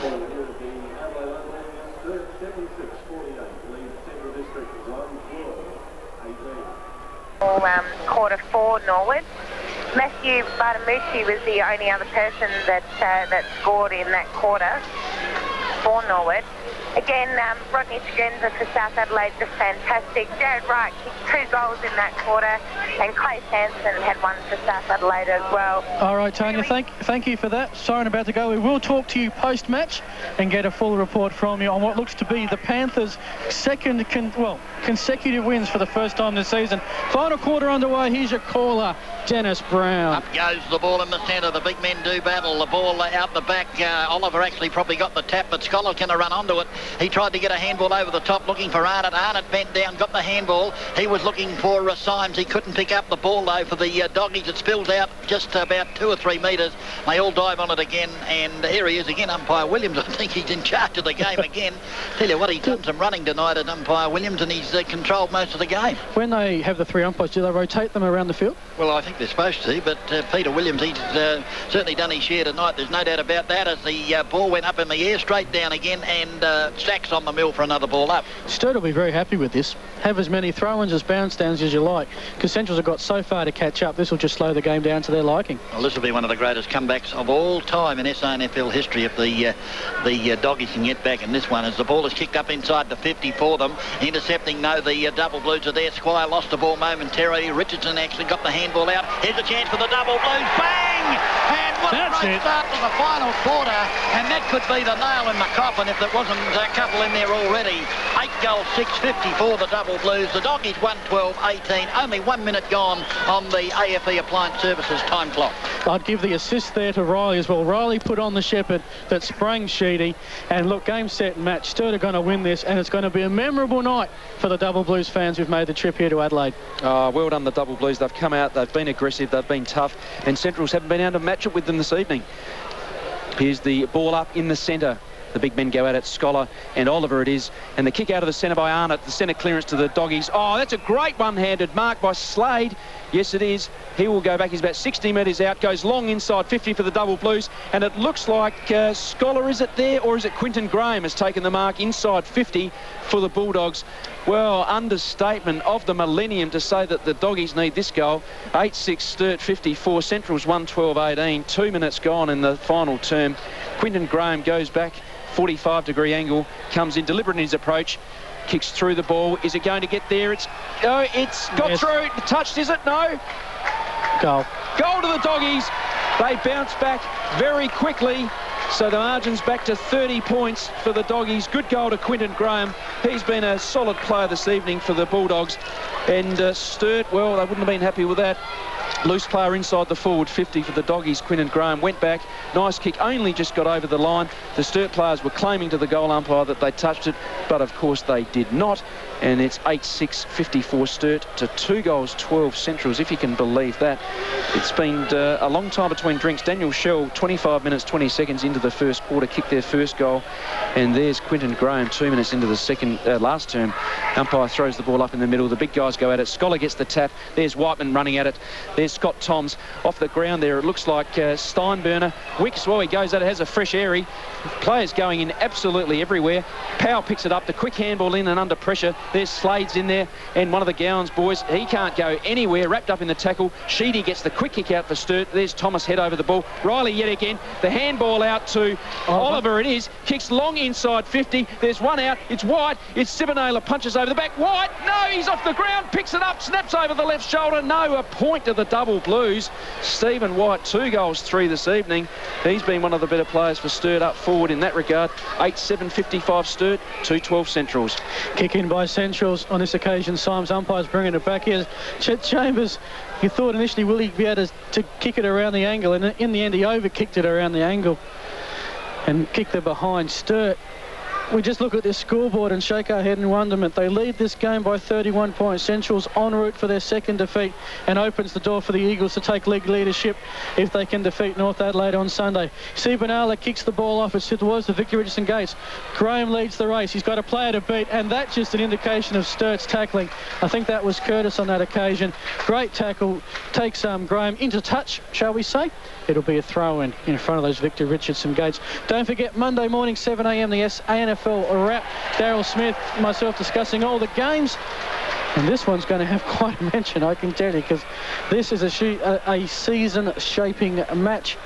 E: Quarter 4 Norwood. Matthew Bartamucci was the only other person that scored in that quarter for Norwood. Again, Rodney Sgenza for South Adelaide, just fantastic. Jared Wright kicked 2 goals in that quarter, and Clay Sanson had 1 for South Adelaide as well.
C: All right, Tanya, thank you for that. Siren about to go. We will talk to you post-match and get a full report from you on what looks to be the Panthers' second consecutive wins for the first time this season. Final quarter underway. Here's your caller, Dennis Brown.
A: Up goes the ball in the centre. The big men do battle. The ball out the back. Oliver actually probably got the tap, but Scholar can run onto it. He tried to get a handball over the top looking for Arnott. Arnott bent down, got the handball. He was looking for Symes. He couldn't pick up the ball, though, for the Doggies. It spills out just about 2 or 3 metres. They all dive on it again, and here he is again, Umpire Williams. I think he's in charge of the game again. Tell you what, he's done some running tonight at Umpire Williams, and he's controlled most of the game.
C: When they have the 3 umpires, do they rotate them around the field?
A: Well, I think they're supposed to, but Peter Williams, he's certainly done his share tonight. There's no doubt about that, as the ball went up in the air, straight down again, and Sacks on the mill for another ball up.
C: Sturt will be very happy with this. Have as many throw-ins as bounce downs as you like, because Centrals have got so far to catch up. This will just slow the game down to their liking.
A: Well, this will be one of the greatest comebacks of all time in SANFL history if the Doggies can get back in this one, as the ball is kicked up inside the 50 for them. Intercepting, no, the double blues are there. Squire lost the ball momentarily. Richardson actually got the handball out. Here's a chance for the double blues. Bang! And what a great start to the final quarter, and that could be the nail in the coffin if there wasn't a couple in there already. 8 goals, 650 for the double blues. The Doggies 1-12-18. Only 1 minute gone on the AFE Appliance Services time clock.
C: I'd give the assist there to Riley as well. Riley put on the shepherd that sprang Sheedy. And look, game, set and match. Sturt are going to win this, and it's going to be a memorable night for the Double Blues fans who've made the trip here to Adelaide.
B: Well done, the Double Blues. They've come out, they've been aggressive, they've been tough, and Centrals haven't been able to match it with them this evening. Here's the ball up in the centre. The big men go at it, Scholar and Oliver it is. And the kick out of the centre by Arnott, the centre clearance to the Doggies. Oh, that's a great one-handed mark by Slade. Yes, it is. He will go back. He's about 60 metres out, goes long inside 50 for the Double Blues. And it looks like Scholar, is it there? Or is it Quinton Graham has taken the mark inside 50 for the Bulldogs? Well, understatement of the millennium to say that the Doggies need this goal. 8-6 Sturt 54, Central's 1-12-18. 2 minutes gone in the final term. Quinton Graham goes back, 45-degree angle, comes in deliberate in his approach, kicks through the ball. Is it going to get there? It's got through. Touched, is it? No.
C: Goal.
B: Goal to the Doggies. They bounce back very quickly. So the margin's back to 30 points for the Doggies. Good goal to Quinton Graham. He's been a solid player this evening for the Bulldogs. And Sturt, well, they wouldn't have been happy with that. Loose player inside the forward 50 for the Doggies. Quinton Graham went back. Nice kick, only just got over the line. The Sturt players were claiming to the goal umpire that they touched it, but of course they did not. And it's 8-6, 54 Sturt to 2 goals, 12 Centrals, if you can believe that. It's been a long time between drinks. Daniel Shell, 25 minutes, 20 seconds into the first quarter, kicked their first goal. And there's Quinton Graham, 2 minutes into the second last term. Umpire throws the ball up in the middle. The big guys go at it. Scholar gets the tap. There's Whiteman running at it. There's Scott Toms off the ground there. It looks like Steinburner. Wicks, well, he goes at it, has a fresh airy. Players going in absolutely everywhere. Powell picks it up. The quick handball in and under pressure. There's Slades in there. And one of the Gowans boys, he can't go anywhere. Wrapped up in the tackle. Sheedy gets the quick kick out for Sturt. There's Thomas head over the ball. Riley yet again. The handball out to Oliver. It is. Kicks long inside 50. There's one out. It's White. It's Sibonala punches over the back. White. No, he's off the ground. Picks it up. Snaps over the left shoulder. No, a point to the double Blues. Stephen White, 2 goals, 3 this evening. He's been one of the better players for Sturt up forward in that regard. 8-7, 55 Sturt, 2-12 Centrals.
C: Kick in by Centrals on this occasion. Symes umpires bringing it back here. Chet Chambers, you thought initially will he be able to kick it around the angle, and in the end he over-kicked it around the angle and kicked it behind Sturt. We just look at this scoreboard and shake our head in wonderment. They lead this game by 31 points. Central's en route for their second defeat and opens the door for the Eagles to take league leadership if they can defeat North Adelaide on Sunday. Sibonala kicks the ball off. It's towards the Victor Richardson gates. Graham leads the race. He's got a player to beat, and that's just an indication of Sturt's tackling. I think that was Curtis on that occasion. Great tackle. Takes Graham into touch, shall we say. It'll be a throw-in in front of those Victor Richardson gates. Don't forget, Monday morning, 7 a.m, the ANFL wrap. Daryl Smith, myself discussing all the games. And this one's going to have quite a mention, I can tell you, because this is a season-shaping match.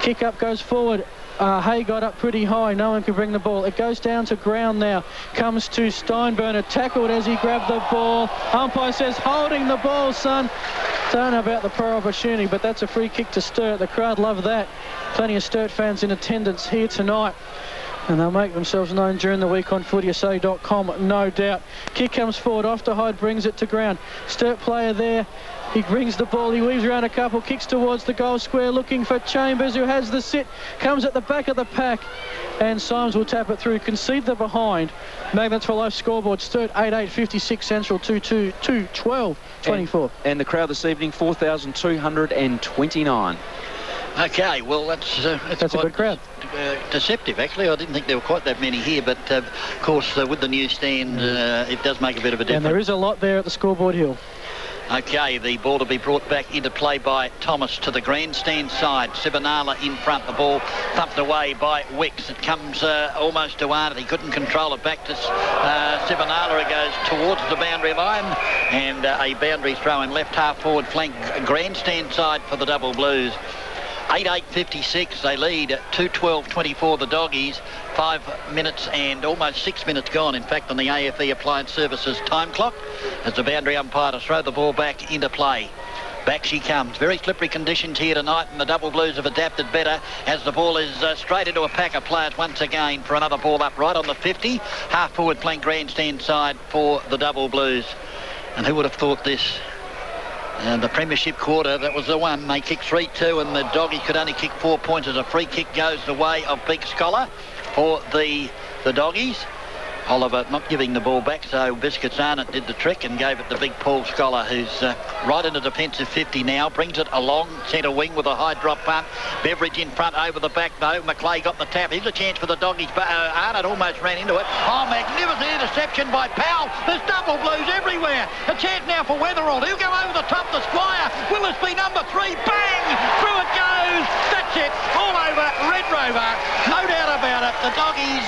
C: Kick up goes forward. Hay got up pretty high. No one can bring the ball. It goes down to ground now. Comes to Steinburner. Tackled as he grabbed the ball. Umpire says, holding the ball, son. Don't know about the poor opportunity, but that's a free kick to Sturt. The crowd love that. Plenty of Sturt fans in attendance here tonight. And they'll make themselves known during the week on footysa.com, no doubt. Kick comes forward. Off to Hyde, brings it to ground. Sturt player there. He brings the ball. He weaves around a couple. Kicks towards the goal square, looking for Chambers, who has the sit. Comes at the back of the pack. And Symes will tap it through. Concede the behind. Magnets for Life scoreboard. Sturt 8-8, 56 Central 2-2, 2-12, 24.
B: And the crowd this evening, 4,229.
A: Okay, well, that's
C: a good crowd.
A: Deceptive, actually. I didn't think there were quite that many here, but of course, with the new stand, it does make a bit of a difference.
C: And there is a lot there at the scoreboard hill.
A: Okay, the ball to be brought back into play by Thomas to the grandstand side. Sibonala in front. The ball thumped away by Wicks. It comes almost to Arnott. He couldn't control it. Back to Sibonala. It goes towards the boundary line. And a boundary throw in left half forward flank grandstand side for the Double Blues. 8-8-56, they lead at 2-12-24, the Doggies. 5 minutes and almost 6 minutes gone, in fact, on the AFE Appliance Services time clock, as the boundary umpire to throw the ball back into play. Back she comes. Very slippery conditions here tonight, and the Double Blues have adapted better as the ball is straight into a pack of players once again for another ball up right on the 50. Half forward flank grandstand side for the Double Blues. And who would have thought this? The premiership quarter, that was the one. They kicked 3-2 and the Doggies could only kick 4 points as a free kick goes the way of Big Scholar for the Doggies. Oliver not giving the ball back, so Biscuits Arnott did the trick and gave it to big Paul Scholar, who's right into defensive 50 now. Brings it along centre wing with a high drop punt. Beveridge in front over the back though. McLeay got the tap. Here's a chance for the Doggies, but Arnott almost ran into it. Oh, magnificent interception by Powell. There's Double Blues everywhere. A chance now for Weatherall. He'll go over the top to Squire. Will this be number 3? Bang! Through it goes. That's it. All over Red Rover. No doubt about it. The Doggies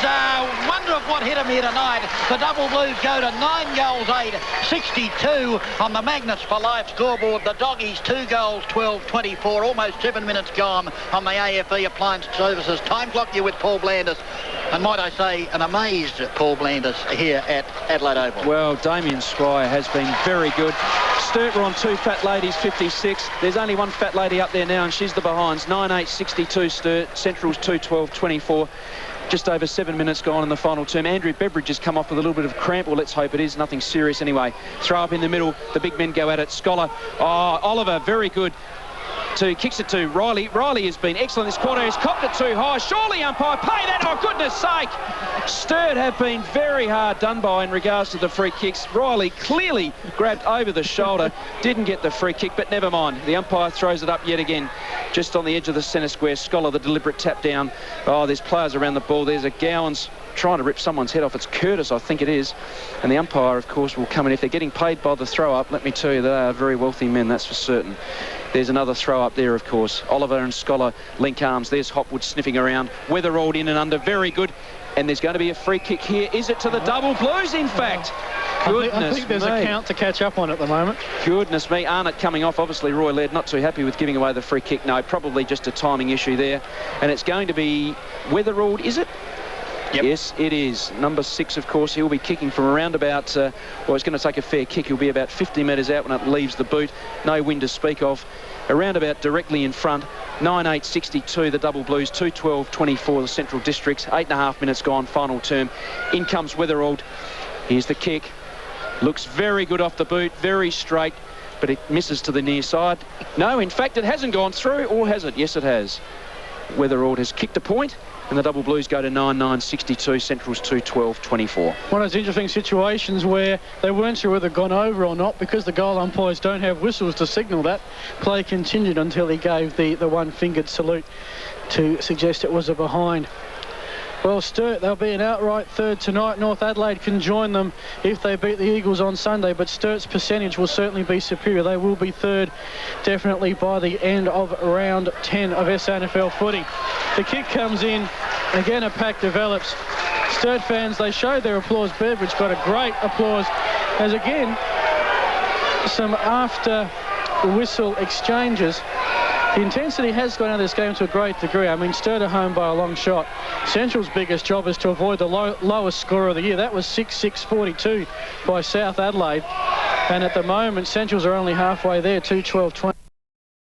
A: wonder of what hit them here tonight. The Double Blues go to 9 goals 8, 62 on the Magnets for Life scoreboard. The Doggies 2 goals 12, 24, almost 7 minutes gone on the AFE Appliance Services time clock. You're with Paul Blandis, and might I say an amazed Paul Blandis here at Adelaide Oval.
B: Well, Damien Squire has been very good. Sturt were on 2 fat ladies, 56. There's only 1 fat lady up there now, and she's the behinds. 9-8, 62 Sturt. Central's 2-12, 24. Just over 7 minutes gone in the final term. Andrew Beveridge has come off with a little bit of cramp. Well, let's hope it is nothing serious anyway. Throw up in the middle. The big men go at it. Scholar. Oh, Oliver, very good. Kicks it to Riley. Riley has been excellent this quarter. He's copped it too high. Surely, umpire, pay that. Oh, goodness sake. Sturt have been very hard done by in regards to the free kicks. Riley clearly grabbed over the shoulder. Didn't get the free kick, but never mind. The umpire throws it up yet again. Just on the edge of the centre square. Scholar, the deliberate tap down. Oh, there's players around the ball. There's a Gowans trying to rip someone's head off. It's Curtis, I think it is. And the umpire, of course, will come in. If they're getting paid by the throw-up, let me tell you, they are very wealthy men, that's for certain. There's another throw up there, of course. Oliver and Scholar link arms. There's Hopwood sniffing around. Weatherald in and under. Very good. And there's going to be a free kick here. Is it to the double blues, in fact? Goodness
C: I think there's a count to catch up on at the moment.
B: Goodness me. Arnott coming off. Obviously, Roy Laird not too happy with giving away the free kick. No, probably just a timing issue there. And it's going to be Weatherald, is it? Yep. Yes, it is. Number 6, of course, he'll be kicking from around about, well, it's going to take a fair kick. He'll be about 50 metres out when it leaves the boot. No wind to speak of. Around about directly in front. 9.8.62, the double blues. 2.12.24, the Central Districts. 8.5 minutes gone, final term. In comes Weatherald. Here's the kick. Looks very good off the boot, very straight, but it misses to the near side. No, in fact, it hasn't gone through, or has it? Yes, it has. Weatherald has kicked a point, and the double blues go to 9.9.62, Central's 2.12.24.
C: One of those interesting situations where they weren't sure whether it gone over or not because the goal umpires don't have whistles to signal that. Play continued until he gave the one-fingered salute to suggest it was a behind. Well, Sturt, they'll be an outright third tonight. North Adelaide can join them if they beat the Eagles on Sunday, but Sturt's percentage will certainly be superior. They will be third definitely by the end of round 10 of SANFL footy. The kick comes in. Again, a pack develops. Sturt fans, they showed their applause. Beveridge got a great applause as, again, some after whistle exchanges. The intensity has gone out of this game to a great degree. I mean, Sturt are home by a long shot. Central's biggest job is to avoid the lowest score of the year. That was 6-6-42 by South Adelaide. And at the moment, Central's are only halfway there, 2-12-20.